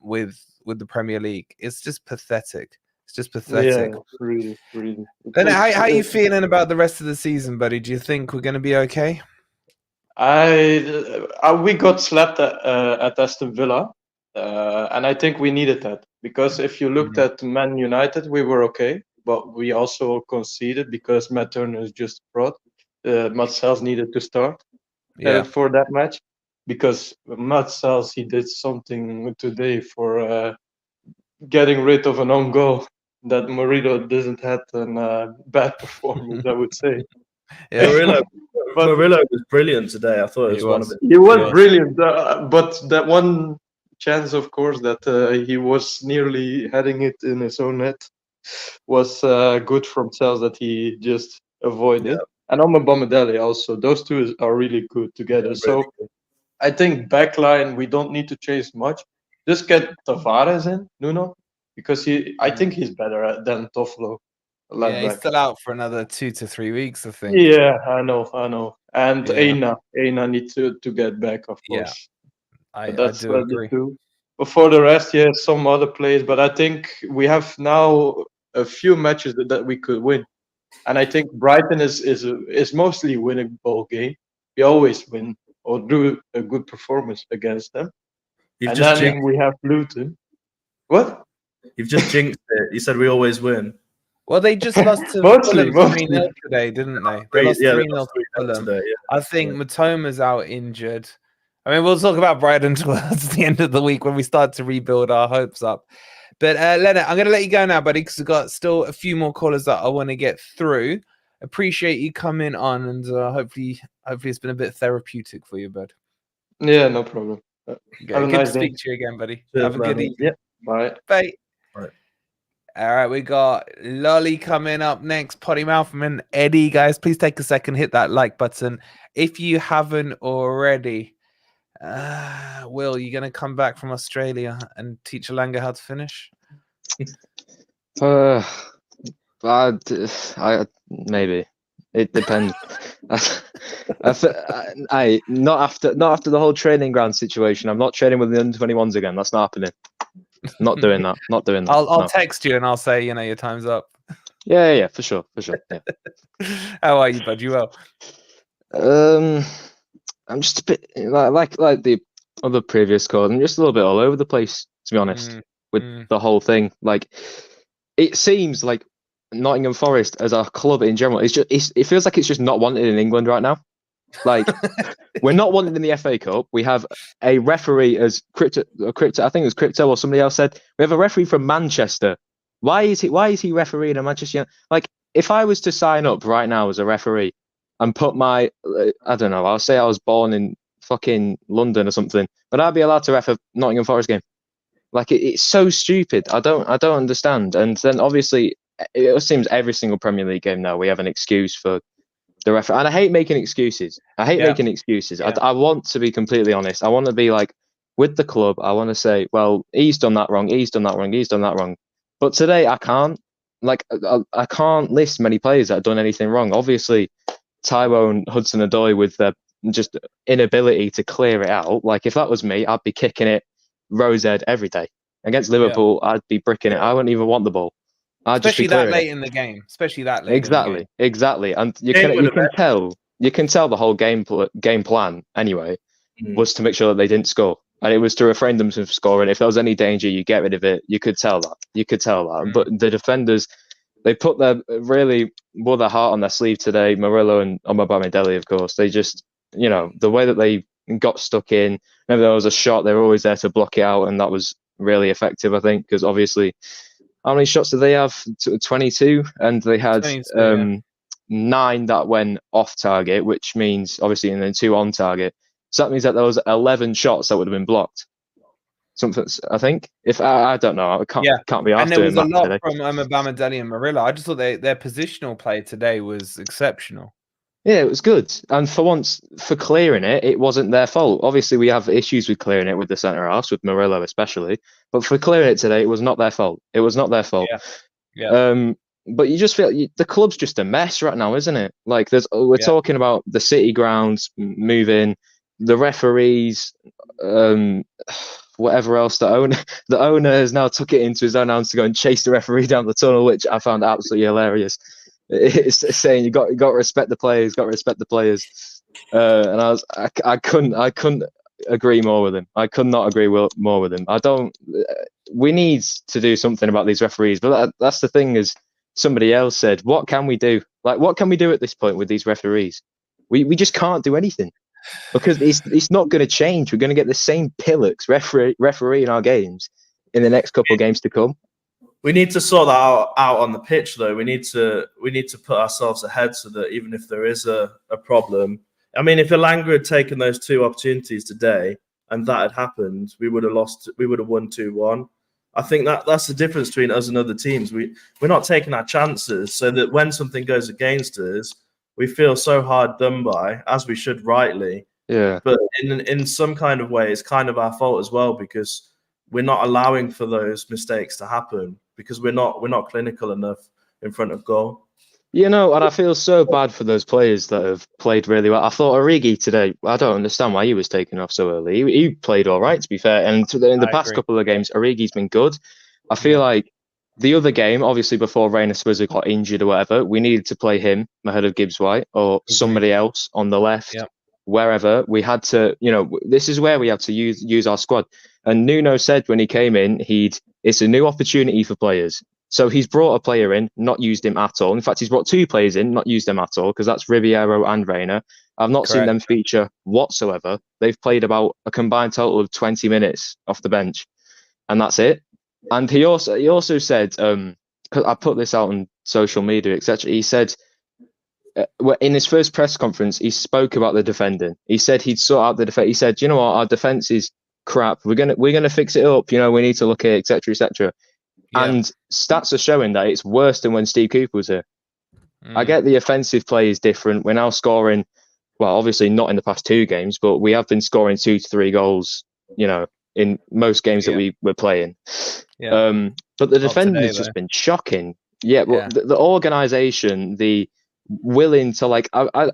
with the Premier League. It's just pathetic. It's just pathetic. Yeah, really. Then how are you feeling about the rest of the season, buddy? Do you think we're going to be okay? We got slapped at Aston Villa, and I think we needed that, because if you looked at Man United, we were okay, but we also conceded because Matt Turner is just a fraud. Matt Sels needed to start for that match, because Matt Sels, he did something today for getting rid of an own goal that Murillo doesn't have a bad performance, I would say. Murillo was brilliant today. I thought it was one of it. He was brilliant, but that one chance, of course, that he was nearly heading it in his own net was good from Sels that he just avoided. And Omar Bomadelli also. Those two are really good together. So I think backline, we don't need to chase much. Just get Tavares in, Nuno, because I think he's better than Toffolo. Yeah, he's still out for another 2 to 3 weeks, I think. Yeah, I know. And Eina needs to get back, of course. I do agree. But for the rest, some other players. But I think we have now a few matches that we could win. And I think Brighton is mostly winning ball game. We always win or do a good performance against them. We have Luton. What? You've just jinxed it. You said we always win. Well, they just lost to mostly 3-0 today, didn't they? They lost 3-0 to Fulham. Today, I think Matoma's out injured. I mean, we'll talk about Brighton towards the end of the week when we start to rebuild our hopes up. But Leonard, I'm going to let you go now, buddy, because we've got still a few more callers that I want to get through. Appreciate you coming on, and hopefully it's been a bit therapeutic for you, bud. Yeah, no problem. Good to speak to you again, buddy. Have a good evening. Yeah, bye. Bye. All right, we got Lolly coming up next. Potty Mouthman, Eddie, guys, please take a second, hit that like button if you haven't already. Will, you gonna come back from Australia and teach Alanga how to finish? I maybe. It depends. Not after the whole training ground situation. I'm not training with the under-21s again. That's not happening. Not doing that. Not doing that. I'll text you and I'll say, your time's up. Yeah, for sure. Yeah. How are you, bud? You well? I'm just a bit like the other previous calls. I'm just a little bit all over the place, to be honest, with the whole thing. Like, it seems like Nottingham Forest as a club in general, it feels like it's just not wanted in England right now. Like, we're not wanted in the FA Cup. We have a referee as Crypto. I think it was Crypto or somebody else said we have a referee from Manchester. Why is he refereeing a Manchester? Like, if I was to sign up right now as a referee and put my, I don't know, I'll say I was born in fucking London or something, but I'd be allowed to ref a Nottingham Forest game. Like, it's so stupid. I don't understand. And then obviously it seems every single Premier League game now we have an excuse for the referee, and I hate making excuses. Yeah. I want to be completely honest. I want to be like, with the club, I want to say, well, he's done that wrong. But today I can't. Like, I can't list many players that have done anything wrong. Obviously, Taiwo and Hudson-Odoi with their just inability to clear it out. Like, if that was me, I'd be kicking it Rosehead every day. Against Liverpool, I'd be bricking it. I wouldn't even want the ball. Especially that late in the game. Exactly. And you can tell the whole game plan anyway was to make sure that they didn't score, and it was to refrain them from scoring. If there was any danger, you get rid of it. You could tell that. But the defenders, they really wore their heart on their sleeve today. Murillo and Omar Bomadelli, of course. They just, the way that they got stuck in. Whenever there was a shot, they were always there to block it out, and that was really effective, I think, because obviously, how many shots did they have? 22, and they had 9 that went off target, which means obviously, and then 2 on target. So that means that there was 11 shots that would have been blocked. something. I think if I don't know, I can't be asked. And there was a lot today. from Bamadelli and Marilla. I just thought their positional play today was exceptional. Yeah, it was good, and for once, for clearing it, it wasn't their fault. Obviously, we have issues with clearing it with the centre halves, with Murillo especially. But for clearing it today, it was not their fault. It was not their fault. Yeah. But you just feel the club's just a mess right now, isn't it? Like we're talking about the city grounds moving, the referees, whatever else. The owner has now took it into his own hands to go and chase the referee down the tunnel, which I found absolutely hilarious. It's saying you got to respect the players, and I couldn't agree more with him. I could not agree more with him. We need to do something about these referees, but that's the thing. Is somebody else said, what can we do? Like, what can we do at this point with these referees? We just can't do anything because it's not going to change. We're going to get the same pillocks referee in our games in the next couple of games to come. We need to sort that out on the pitch, though. We need to put ourselves ahead so that even if there is a problem, I mean, if Elanga had taken those 2 opportunities today and that had happened, we would have lost. We would have won 2-1. I think that's the difference between us and other teams. We're not taking our chances, so that when something goes against us, we feel so hard done by, as we should rightly. Yeah. But in some kind of way, it's kind of our fault as well because we're not allowing for those mistakes to happen because we're not clinical enough in front of goal. And I feel so bad for those players that have played really well. I thought Origi today, I don't understand why he was taken off so early. He played all right, to be fair. And in the past couple of games, Origi's been good. I feel like the other game, obviously before Reina Spizza got injured or whatever, we needed to play him ahead of Gibbs White or somebody else on the left, wherever. We had to, this is where we have to use our squad. And Nuno said when he came in, it's a new opportunity for players. So he's brought a player in, not used him at all. In fact, he's brought 2 players in, not used them at all, because that's Ribeiro and Reina. I've not seen them feature whatsoever. They've played about a combined total of 20 minutes off the bench, and that's it. And he also said, because I put this out on social media, etc. He said in his first press conference, he spoke about the defending. He said he'd sort out the defense. He said, you know what, our defense is crap. We're gonna fix it up. We need to look at it, etc., etc. And stats are showing that it's worse than when Steve Cooper was here. I get the offensive play is different. We're now scoring, well, obviously not in the past 2 games, but we have been scoring 2 to 3 goals, in most games that we were playing. But the defending has just been shocking. The organisation, the willing to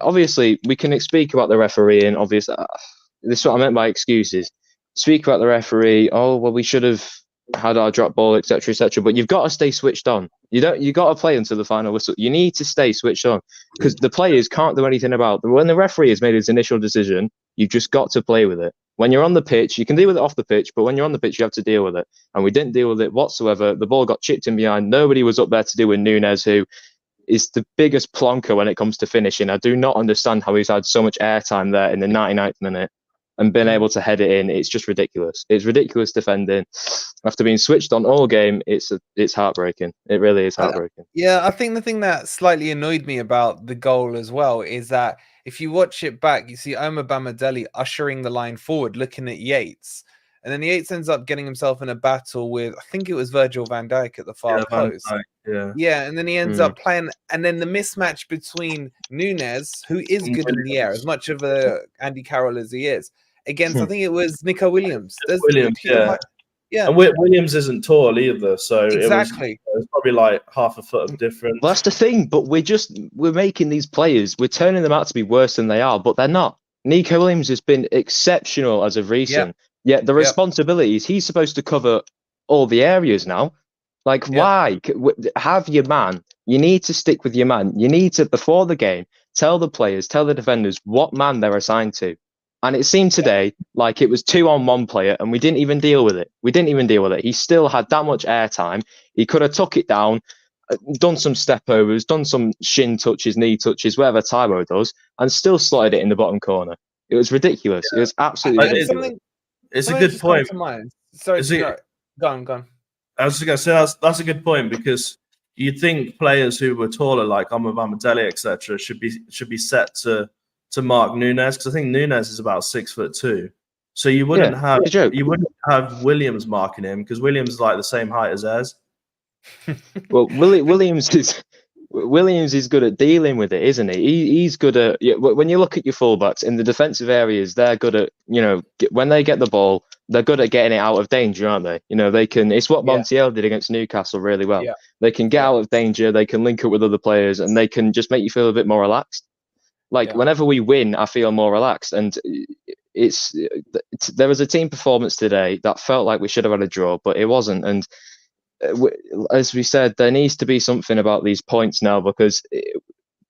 obviously we can speak about the referee, and obviously this is what I meant by excuses. Speak about the referee. Oh well, we should have had our drop ball, etc., etc. But you've got to stay switched on. You got to play until the final whistle. You need to stay switched on because the players can't do anything about it. When the referee has made his initial decision, you've just got to play with it. When you're on the pitch, you can deal with it off the pitch, but when you're on the pitch, you have to deal with it. And we didn't deal with it whatsoever. The ball got chipped in behind. Nobody was up there to do with Nunes, who is the biggest plonker when it comes to finishing. I do not understand how he's had so much airtime there in the 99th minute and been able to head it in. It's just ridiculous. It's ridiculous defending. After being switched on all game, it's heartbreaking. It really is heartbreaking. I think the thing that slightly annoyed me about the goal as well is that if you watch it back, you see Omar Bamadelli ushering the line forward, looking at Yates. And then Yates ends up getting himself in a battle with, I think it was Virgil van Dijk at the far post. And then he ends up playing. And then the mismatch between Nunes, who is good in the air, as much of a Andy Carroll as he is, against, I think it was Nico Williams. And Williams isn't tall either, so exactly. It was probably like half a foot of difference. Well, that's the thing, but we're making these players, we're turning them out to be worse than they are, but they're not. Nico Williams has been exceptional as of recent. Yet the responsibilities, he's supposed to cover all the areas now. Why? Have your man. You need to stick with your man. You need to, before the game, tell the players, tell the defenders what man they're assigned to. And it seemed today like it was 2-on-1 player, and we didn't even deal with it. He still had that much airtime. He could have took it down, done some step overs, done some shin touches, knee touches, whatever Taiwo does, and still slotted it in the bottom corner. It was ridiculous. It was absolutely ridiculous. It's a good point. Sorry, go on. I was going to say that's a good point because you'd think players who were taller, like Omar Bamadelli, etc., should be set to mark Nunes, because I think Nunes is about 6'2", So you wouldn't have Williams marking him because Williams is like the same height as Ez. Well, Williams is good at dealing with it, isn't he? He's good at when you look at your fullbacks in the defensive areas, they're good at when they get the ball, they're good at getting it out of danger, aren't they? They can. It's what Montiel did against Newcastle really well. Yeah. They can get out of danger, they can link up with other players, and they can just make you feel a bit more relaxed. Whenever we win, I feel more relaxed, and there was a team performance today that felt like we should have had a draw, but it wasn't, and. As we said, there needs to be something about these points now because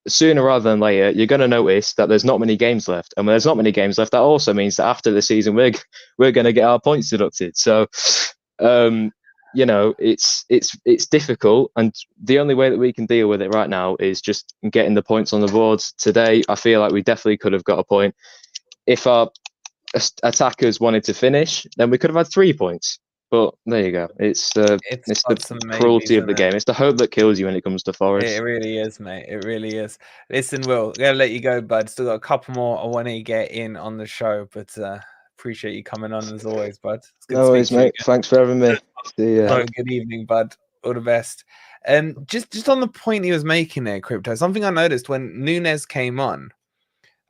sooner rather than later, you're going to notice that there's not many games left. And when there's not many games left, that also means that after the season, we're going to get our points deducted. So, it's difficult. And the only way that we can deal with it right now is just getting the points on the board. Today, I feel like we definitely could have got a point. If our attackers wanted to finish, then we could have had 3 points. But there you go. It's the cruelty of the game. It's the hope that kills you when it comes to Forest. It really is, mate. It really is. Listen, Will, I'm gonna let you go, bud. Still got a couple more I want to get in on the show, but appreciate you coming on as always, bud. It's good no worries, mate. Thanks for having me. See ya. Have a good evening, bud. All the best. Just on the point he was making there, Crypto, something I noticed when Nunes came on,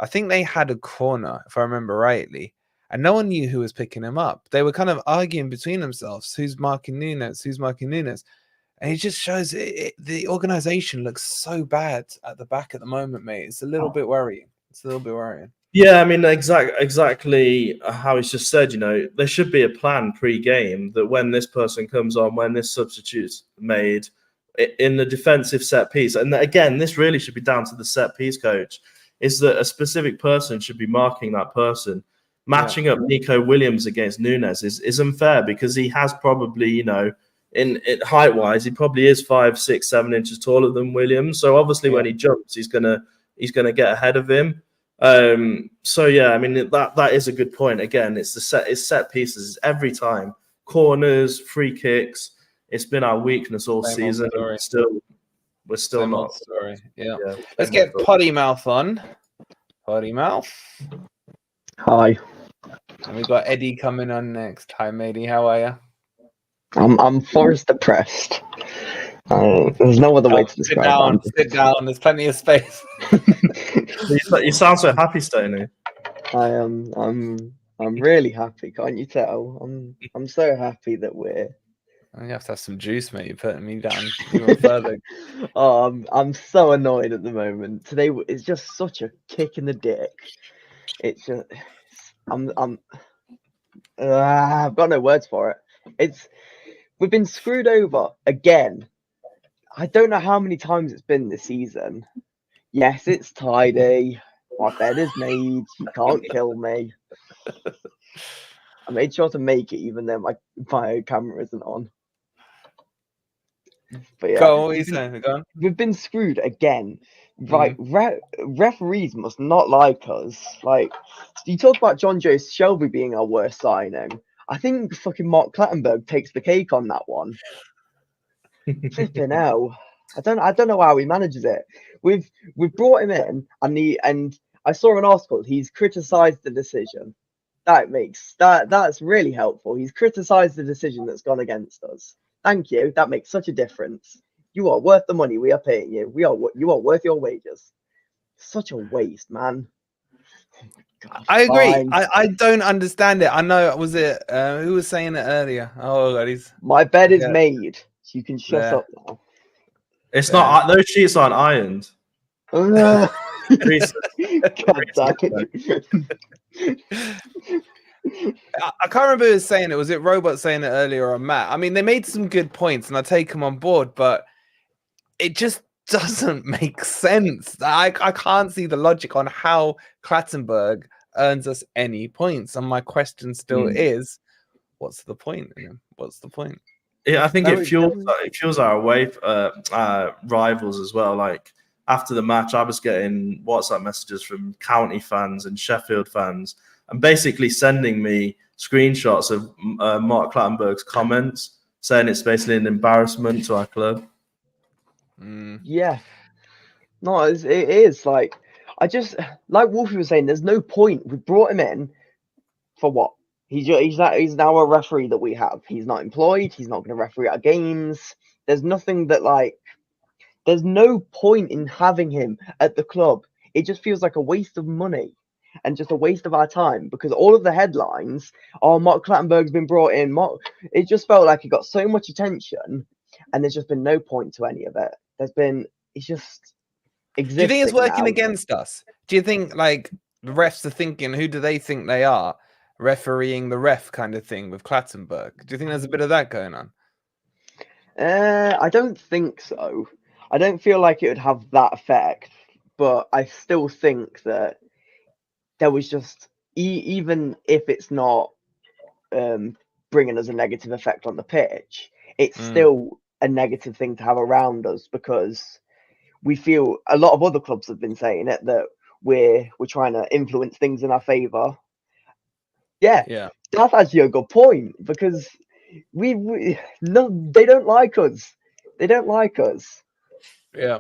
I think they had a corner, if I remember rightly. And no one knew who was picking him up. They were kind of arguing between themselves. Who's marking Nunes? Who's marking Nunes? And it just shows the organization looks so bad at the back at the moment, mate. It's a little bit worrying. Yeah, I mean, exactly how he's just said, there should be a plan pre-game that when this person comes on, when this substitute's made in the defensive set piece. And again, this really should be down to the set piece coach, is that a specific person should be marking that person. Matching up Nico Williams against Nunes is unfair because he has probably, in height-wise, he probably is 5, 6, 7 inches taller than Williams. So obviously, when he jumps, he's gonna get ahead of him. So yeah, I mean that is a good point. Again, it's set pieces every time, corners, free kicks. It's been our weakness all season. We're still not. Story. Yeah. Let's get Potty Mouth on. Potty Mouth. Hi. And we've got Eddie coming on next. Hi, matey. How are you? I'm Forest depressed. There's no other way to describe it. Sit down. There's plenty of space. You sound so happy, Stoney. I am. I'm really happy. Can't you tell? I'm so happy that we're. You have to have some juice, mate. You're putting me down even further. I'm so annoyed at the moment. Today is just such a kick in the dick. It's just. I've got no words for it. We've been screwed over again. I don't know how many times it's been this season. Yes, it's tidy. My bed is made. You can't kill me. I made sure to make it even though my camera isn't on. But yeah, go on, what are you saying? Go on. We've been screwed again. Right, referees must not like us. Like, you talk about John Joe Shelby being our worst signing. I think fucking Mark Clattenburg takes the cake on that one. Flipping hell. I don't know how he manages it. We've brought him in, and I saw an article. He's criticised the decision. That's really helpful. He's criticised the decision that's gone against us. Thank you. That makes such a difference. You are worth the money we are paying you. You are worth your wages. Such a waste, man. God, I agree. I don't understand it. I know. Was it who was saying it earlier? Oh God, my bed is made. So you can shut up now. It's not. Those sheets aren't ironed. God damn it. I can't remember who was saying it. Was it Robot saying it earlier or Matt? I mean, they made some good points, and I take them on board, but it just doesn't make sense. I can't see the logic on how Clattenburg earns us any points, and my question still is, what's the point? What's the point? Yeah, I think it fuels our away rivals as well. Like after the match, I was getting WhatsApp messages from County fans and Sheffield fans, and basically sending me screenshots of Mark Clattenburg's comments, saying it's basically an embarrassment to our club. Yeah, no, it is. Like, I just like Wolfie was saying. There's no point. We brought him in for what? He's now a referee that we have. He's not employed. He's not going to referee our games. There's nothing that like. There's no point in having him at the club. It just feels like a waste of money and just a waste of our time because all of the headlines, oh, Mark Clattenburg's been brought in. It just felt like it got so much attention, and there's just been no point to any of it. It's just existing. Do you think it's working now. against us? Do you think like the refs are thinking, who do they think they are, refereeing the ref kind of thing with Clattenburg? Do you think there's a bit of that going on? I don't think so. I don't feel like it would have that effect, but I still think that there was just, even if it's not bringing us a negative effect on the pitch, it's still a negative thing to have around us because we feel a lot of other clubs have been saying it that we're trying to influence things in our favour. Yeah, that's actually a good point because they don't like us. They don't like us. Yeah.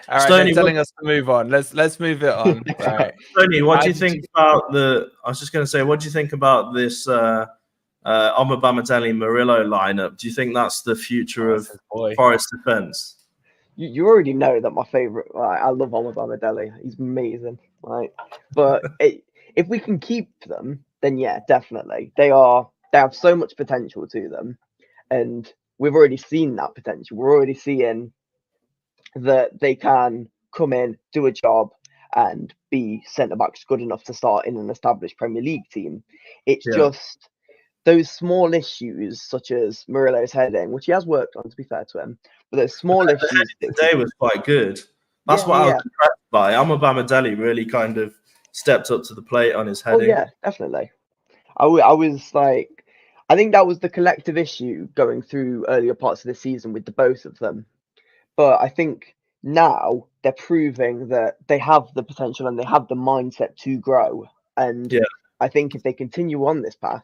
All right, they're telling us to move on. Let's move it on. Right. Tony, what do you think about the? I was just going to say, what do you think about this Omobamidele Murillo lineup? Do you think that's the future of Forest defense? You already know that my favorite. I love Omobamidele. He's amazing. Right, but if we can keep them, then yeah, definitely they have so much potential to them, and we've already seen that potential. We're already seeing that they can come in, do a job, and be centre backs good enough to start in an established Premier League team. It's just those small issues, such as Murillo's heading, which he has worked on, to be fair to him. But those small issues today was quite good. That's what I was impressed by. Omobamidele really kind of stepped up to the plate on his heading. Oh yeah, definitely. I was like, I think that was the collective issue going through earlier parts of the season with the both of them. But I think now they're proving that they have the potential and they have the mindset to grow. And I think if they continue on this path,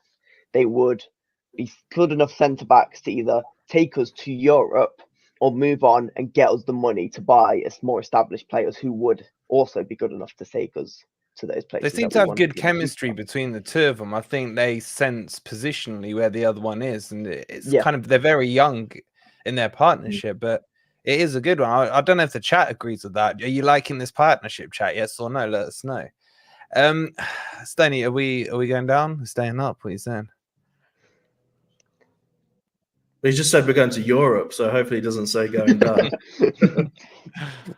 they would be good enough centre backs to either take us to Europe or move on and get us the money to buy more established players who would also be good enough to take us to those places. They seem to have good chemistry between the two of them. I think they sense positionally where the other one is, and it's kind of, they're very young in their partnership, but it is a good one. I don't know if the chat agrees with that. Are you liking this partnership, chat? Yes or no? Let us know. Stoney, are we going down? We're staying up? What are you saying? He just said we're going to Europe, so hopefully he doesn't say going down.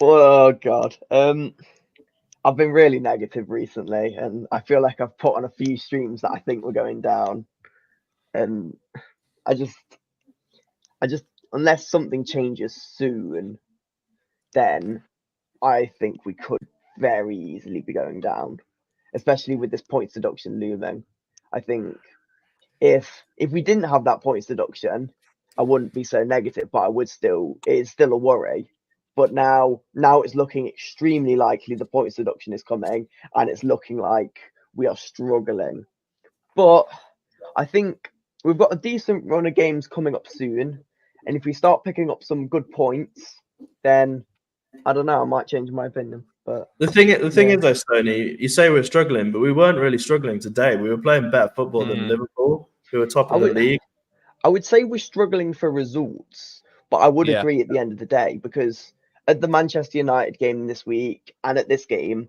Oh God. I've been really negative recently, and I feel like I've put on a few streams that I think we're going down. And I just unless something changes soon, then I think we could very easily be going down, especially with this points deduction looming. I think if we didn't have that points deduction, I wouldn't be so negative, but it's still a worry. But now it's looking extremely likely the points deduction is coming, and it's looking like we are struggling. But I think we've got a decent run of games coming up soon. And if we start picking up some good points, then I don't know, I might change my opinion. But the thing is though, Stoney, you say we're struggling, but we weren't really struggling today. We were playing better football than Liverpool, who were top of the league. I would say we're struggling for results, but I would agree at the end of the day, because at the Manchester United game this week and at this game,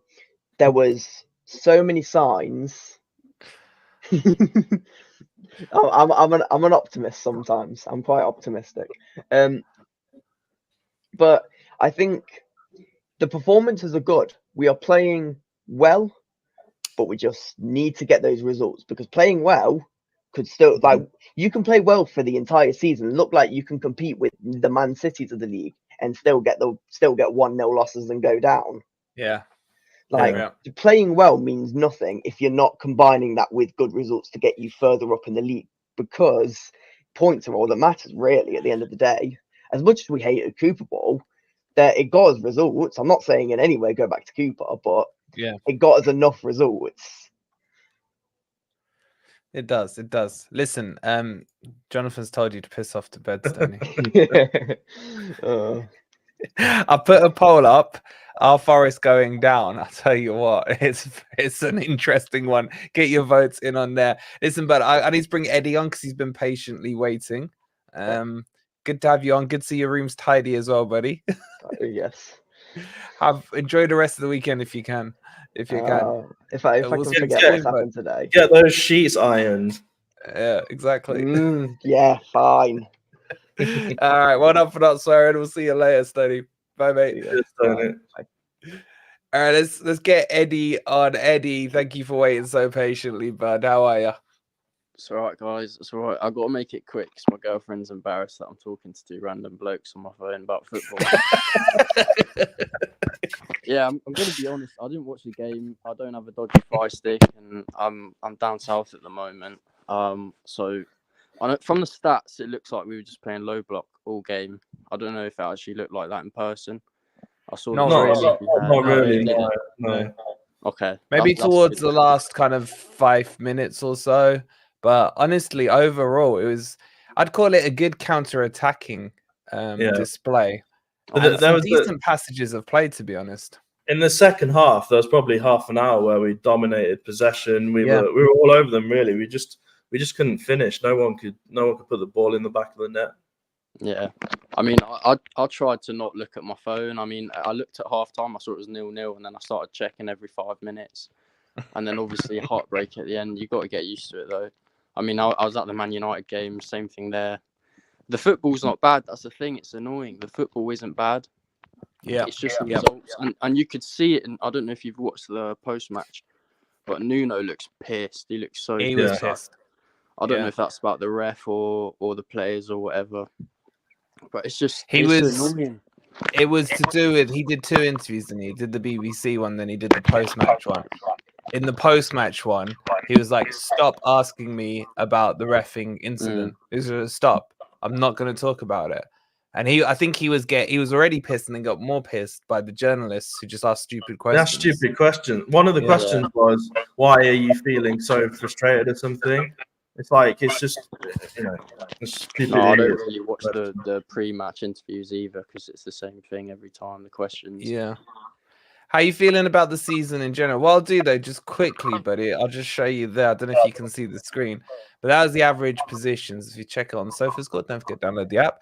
there was so many signs. I'm an optimist sometimes. I'm quite optimistic. But I think the performances are good. We are playing well, but we just need to get those results, because playing well could still, like, you can play well for the entire season, look like you can compete with the Man Cities of the league and still get 1-0 losses and go down. Yeah. Playing well means nothing if you're not combining that with good results to get you further up in the league, because points are all that matters really at the end of the day. As much as we hated Cooper Ball, that it got us results. I'm not saying in any way go back to Cooper, but it got us enough results. It does. It does. Listen, Jonathan's told you to piss off to bed, Stoney. I put a poll up. Are Forest going down? I'll tell you what, it's an interesting one. Get your votes in on there. Listen, but I need to bring Eddie on because he's been patiently waiting. Good to have you on. Good to see your room's tidy as well, buddy. Yes. Enjoy the rest of the weekend if you can. If you can. If I can forget what's happened today. Get those sheets ironed. Yeah, exactly. Yeah, fine. All right, one up for not swearing. We'll see you later, Stoney. Bye, mate. Bye. All right, let's get Eddie on. Eddie, thank you for waiting so patiently, bud. How are you? It's all right, guys. It's all right. I got to make it quick because my girlfriend's embarrassed that I'm talking to two random blokes on my phone about football. Yeah, I'm going to be honest. I didn't watch the game. I don't have a dodgy Fire Stick, and I'm down south at the moment. So I know, from the stats, it looks like we were just playing low block all game. I don't know if it actually looked like that in person. I saw not really. No. Okay. Maybe towards the last kind of 5 minutes or so. But honestly, overall, I'd call it a good counter-attacking display. There was decent passages of play, to be honest. In the second half, there was probably half an hour where we dominated possession. We were all over them, really. We just couldn't finish. No one could put the ball in the back of the net. Yeah, I mean, I tried to not look at my phone. I mean, I looked at halftime. I saw it was 0-0, and then I started checking every 5 minutes. And then obviously heartbreak at the end. You got to get used to it, though. I mean, I was at the Man United game, same thing there. The football's not bad. That's the thing. It's annoying. The football isn't bad. Yeah, it's just the results, and you could see it. And I don't know if you've watched the post match, but Nuno looks pissed. He looks so pissed. I don't know if that's about the ref or the players or whatever. But it's just annoying. It was to do with he did 2 interviews, didn't he? He did the BBC one, then he did the post-match one. In the post-match one, he was like, "Stop asking me about the reffing incident. Stop. I'm not going to talk about it." And I think he was already pissed and then got more pissed by the journalists who just asked stupid questions. That's stupid question. One of the questions was, "Why are you feeling so frustrated or something?" It's like, it's just, it's stupid. No, I don't really watch the pre-match interviews either because it's the same thing every time. The questions. Yeah. How are you feeling about the season in general? Well, I'll do though, just quickly, buddy. I'll just show you there. I don't know if you can see the screen, but that was the average positions. If you check it on SofaScore, don't forget to download the app.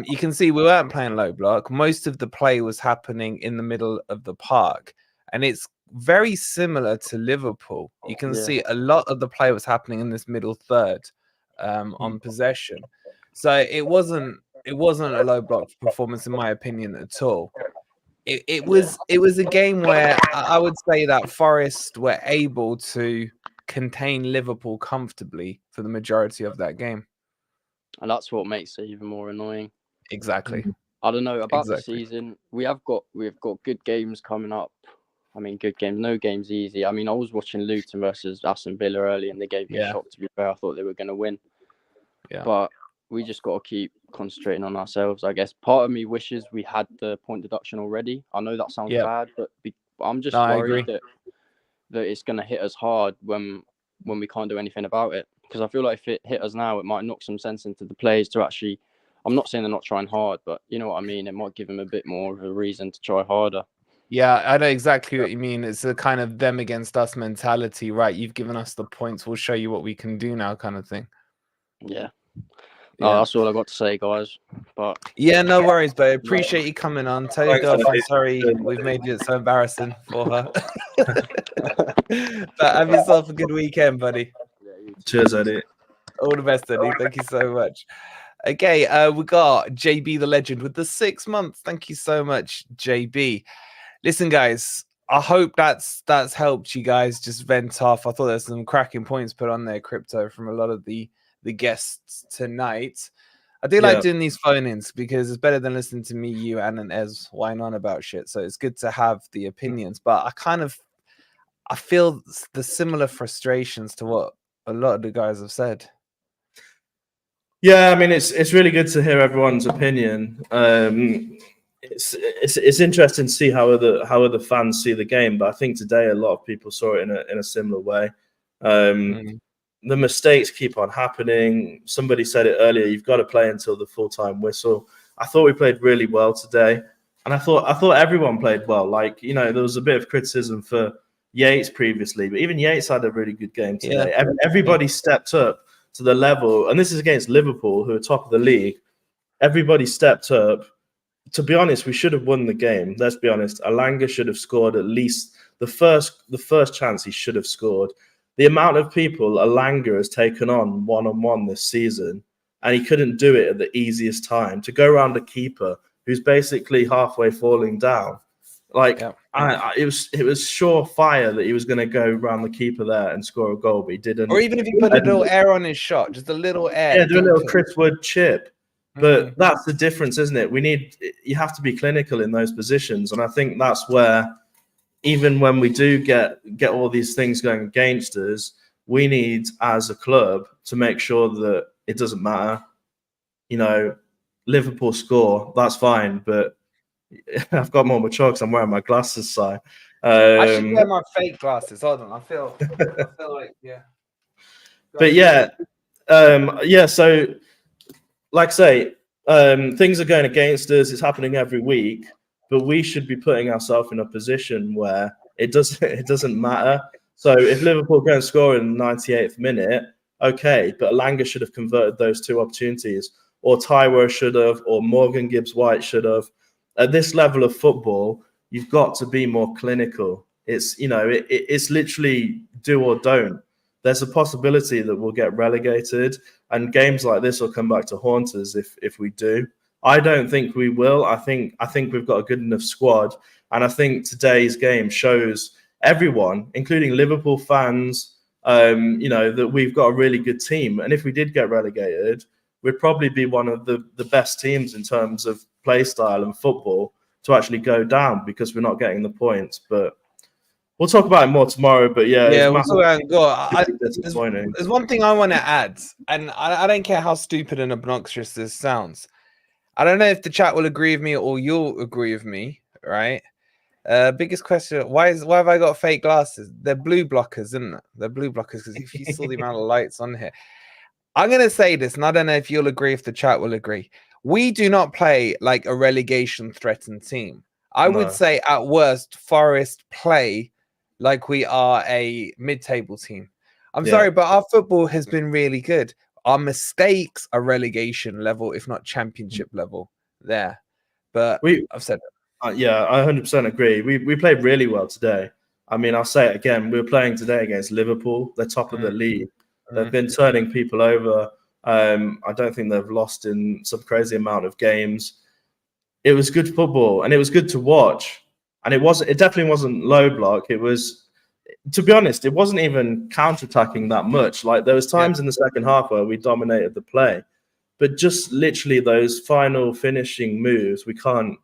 You can see we weren't playing low block. Most of the play was happening in the middle of the park, and it's very similar to Liverpool. You can see a lot of the play was happening in this middle third on possession. So it wasn't a low block performance in my opinion at all. It was a game where I would say that Forest were able to contain Liverpool comfortably for the majority of that game. And that's what makes it even more annoying. Exactly. I don't know about the season. We've got good games coming up. I mean, good games. No game's easy. I mean, I was watching Luton versus Aston Villa early, and they gave me a shock. To be fair, I thought they were going to win. Yeah. But we just got to keep concentrating on ourselves, I guess. Part of me wishes we had the point deduction already. I know that sounds bad, but I'm just worried that it's going to hit us hard when we can't do anything about it. Because I feel like if it hit us now, it might knock some sense into the players to actually... I'm not saying they're not trying hard, but you know what I mean? It might give them a bit more of a reason to try harder. Yeah, I know exactly what you mean. It's a kind of them against us mentality, right? You've given us the points. We'll show you what we can do now kind of thing. Yeah. No, that's all I got to say, guys. But yeah, no worries, but I appreciate you coming on. Tell your girlfriend sorry we've made it so embarrassing for her. But have yourself a good weekend, buddy. Cheers, Eddie. All the best, Eddie. Thank you so much. Okay, we got JB the Legend with the 6 months. Thank you so much, JB. Listen, guys, I hope that's helped you guys just vent off. I thought there's some cracking points put on there, Crypto, from a lot of the guests tonight. I do like doing these phone-ins because it's better than listening to me, you, and Ez whine on about shit. So it's good to have the opinions, but I feel the similar frustrations to what a lot of the guys have said. Yeah, I mean, it's really good to hear everyone's opinion. It's interesting to see how other fans see the game, but I think today a lot of people saw it in a similar way. The mistakes keep on happening. Somebody said it earlier, you've got to play until the full-time whistle. I thought we played really well today. And I thought everyone played well. Like, you know, there was a bit of criticism for Yates previously, but even Yates had a really good game today. Yeah. Everybody stepped up to the level, and this is against Liverpool, who are top of the league. Everybody stepped up. To be honest, we should have won the game. Let's be honest. Alanga should have scored at least the first chance. He should have scored. The amount of people Alanga has taken on one-on-one this season, and he couldn't do it at the easiest time. To go around a keeper who's basically halfway falling down, like it was surefire that he was going to go around the keeper there and score a goal, but he didn't. Or even if he put a little air on his shot, just a little air. Yeah, do a little Chris Wood chip. But that's the difference, isn't it? You have to be clinical in those positions, and I think that's where, even when we do get all these things going against us, we need, as a club, to make sure that it doesn't matter. You know, Liverpool score, that's fine, but I've got more mature because I'm wearing my glasses, Si. I should wear my fake glasses. Hold on, I feel like, yeah. But so like I say, things are going against us. It's happening every week, but we should be putting ourselves in a position where it doesn't matter. So if Liverpool go and score in the 98th minute, okay, but Alanga should have converted those two opportunities, or Taiwo should have, or Morgan Gibbs-White should have. At this level of football, you've got to be more clinical. It's, you know, it's literally do or don't. There's a possibility that we'll get relegated, and games like this will come back to haunt us if we do. I don't think we will. I think we've got a good enough squad, and I think today's game shows everyone, including Liverpool fans, you know, that we've got a really good team. And if we did get relegated, we'd probably be one of the best teams in terms of play style and football to actually go down, because we're not getting the points. But we'll talk about it more tomorrow. But yeah, disappointing. There's one thing I want to add, and I don't care how stupid and obnoxious this sounds. I don't know if the chat will agree with me or you'll agree with me, right? Biggest question: why have I got fake glasses? They're blue blockers, isn't it? They're blue blockers, because if you saw the amount of lights on here, I'm gonna say this, and I don't know if you'll agree, if the chat will agree. We do not play like a relegation threatened team. I would say at worst, Forest play like we are a mid-table team. I'm sorry, but our football has been really good. Our mistakes are relegation level, if not championship level there. But I've said it. Yeah, I 100% agree. We played really well today. I mean, I'll say it again. We were playing today against Liverpool. They're top of the league. They've been turning people over. I don't think they've lost in some crazy amount of games. It was good football, and it was good to watch. And it definitely wasn't low block. It was, to be honest, it wasn't even counter-attacking that much. Like, there was times in the second half where we dominated the play, but just literally those final finishing moves, we can't.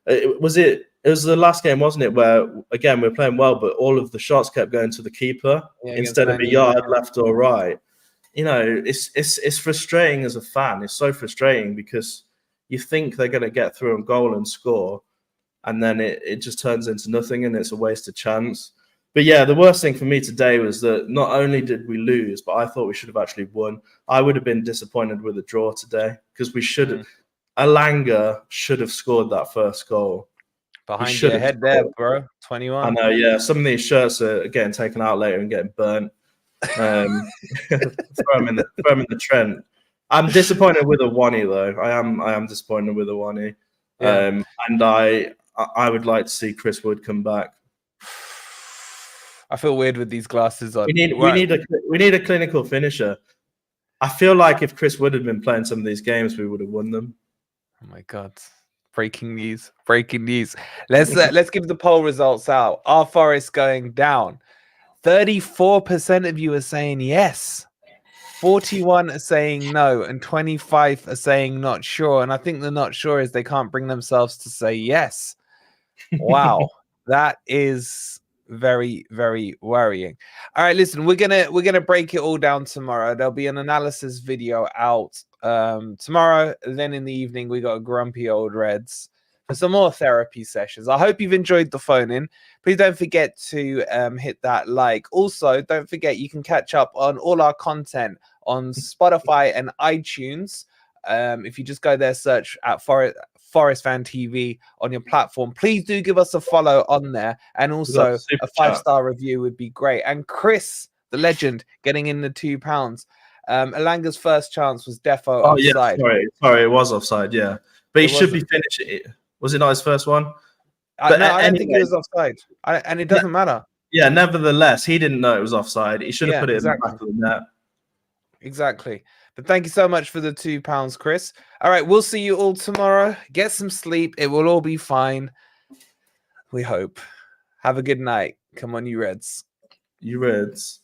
It was the last game, wasn't it, where again we're playing well, but all of the shots kept going to the keeper instead of a yard left or right. You know, it's frustrating as a fan. It's so frustrating because you think they're going to get through and goal and score, and then it just turns into nothing, and it's a wasted chance. But yeah, the worst thing for me today was that not only did we lose, but I thought we should have actually won. I would have been disappointed with a draw today, because we should have. Alanga should have scored that first goal. Behind your head there, bro. 21. I know, yeah. Some of these shirts are getting taken out later and getting burnt. Throw them in the Trent. I'm disappointed with Awani though. I am disappointed with Awani. And I would like to see Chris Wood come back. I feel weird with these glasses on. We need a clinical finisher. I feel like if Chris Wood had been playing some of these games, we would have won them. Oh my God. Breaking news. Let's give the poll results out. Are Forest going down? 34% of you are saying yes. 41 are saying no, and 25 are saying not sure. And I think the not sure is they can't bring themselves to say yes. Wow. That is very, very worrying. All right, listen, we're gonna break it all down tomorrow. There'll be an analysis video out tomorrow. Then in the evening, we got Grumpy Old Reds for some more therapy sessions. I hope you've enjoyed the phone in. Please don't forget to hit that like. Also, don't forget you can catch up on all our content on Spotify and iTunes. If you just go there, search at Forest Fan TV on your platform. Please do give us a follow on there, and also a 5-star review would be great. And Chris, the legend, getting in the £2. Elanga's first chance was defo offside. Yeah, sorry, it was offside. Yeah, but he should be finishing it. Was it not his first one? No, I don't think it was offside, and it doesn't matter. Yeah, nevertheless, he didn't know it was offside. He should have put it in the back of the net. Exactly. But thank you so much for the £2, Chris. All right, we'll see you all tomorrow. Get some sleep. It will all be fine. We hope. Have a good night. Come on, you Reds. You Reds.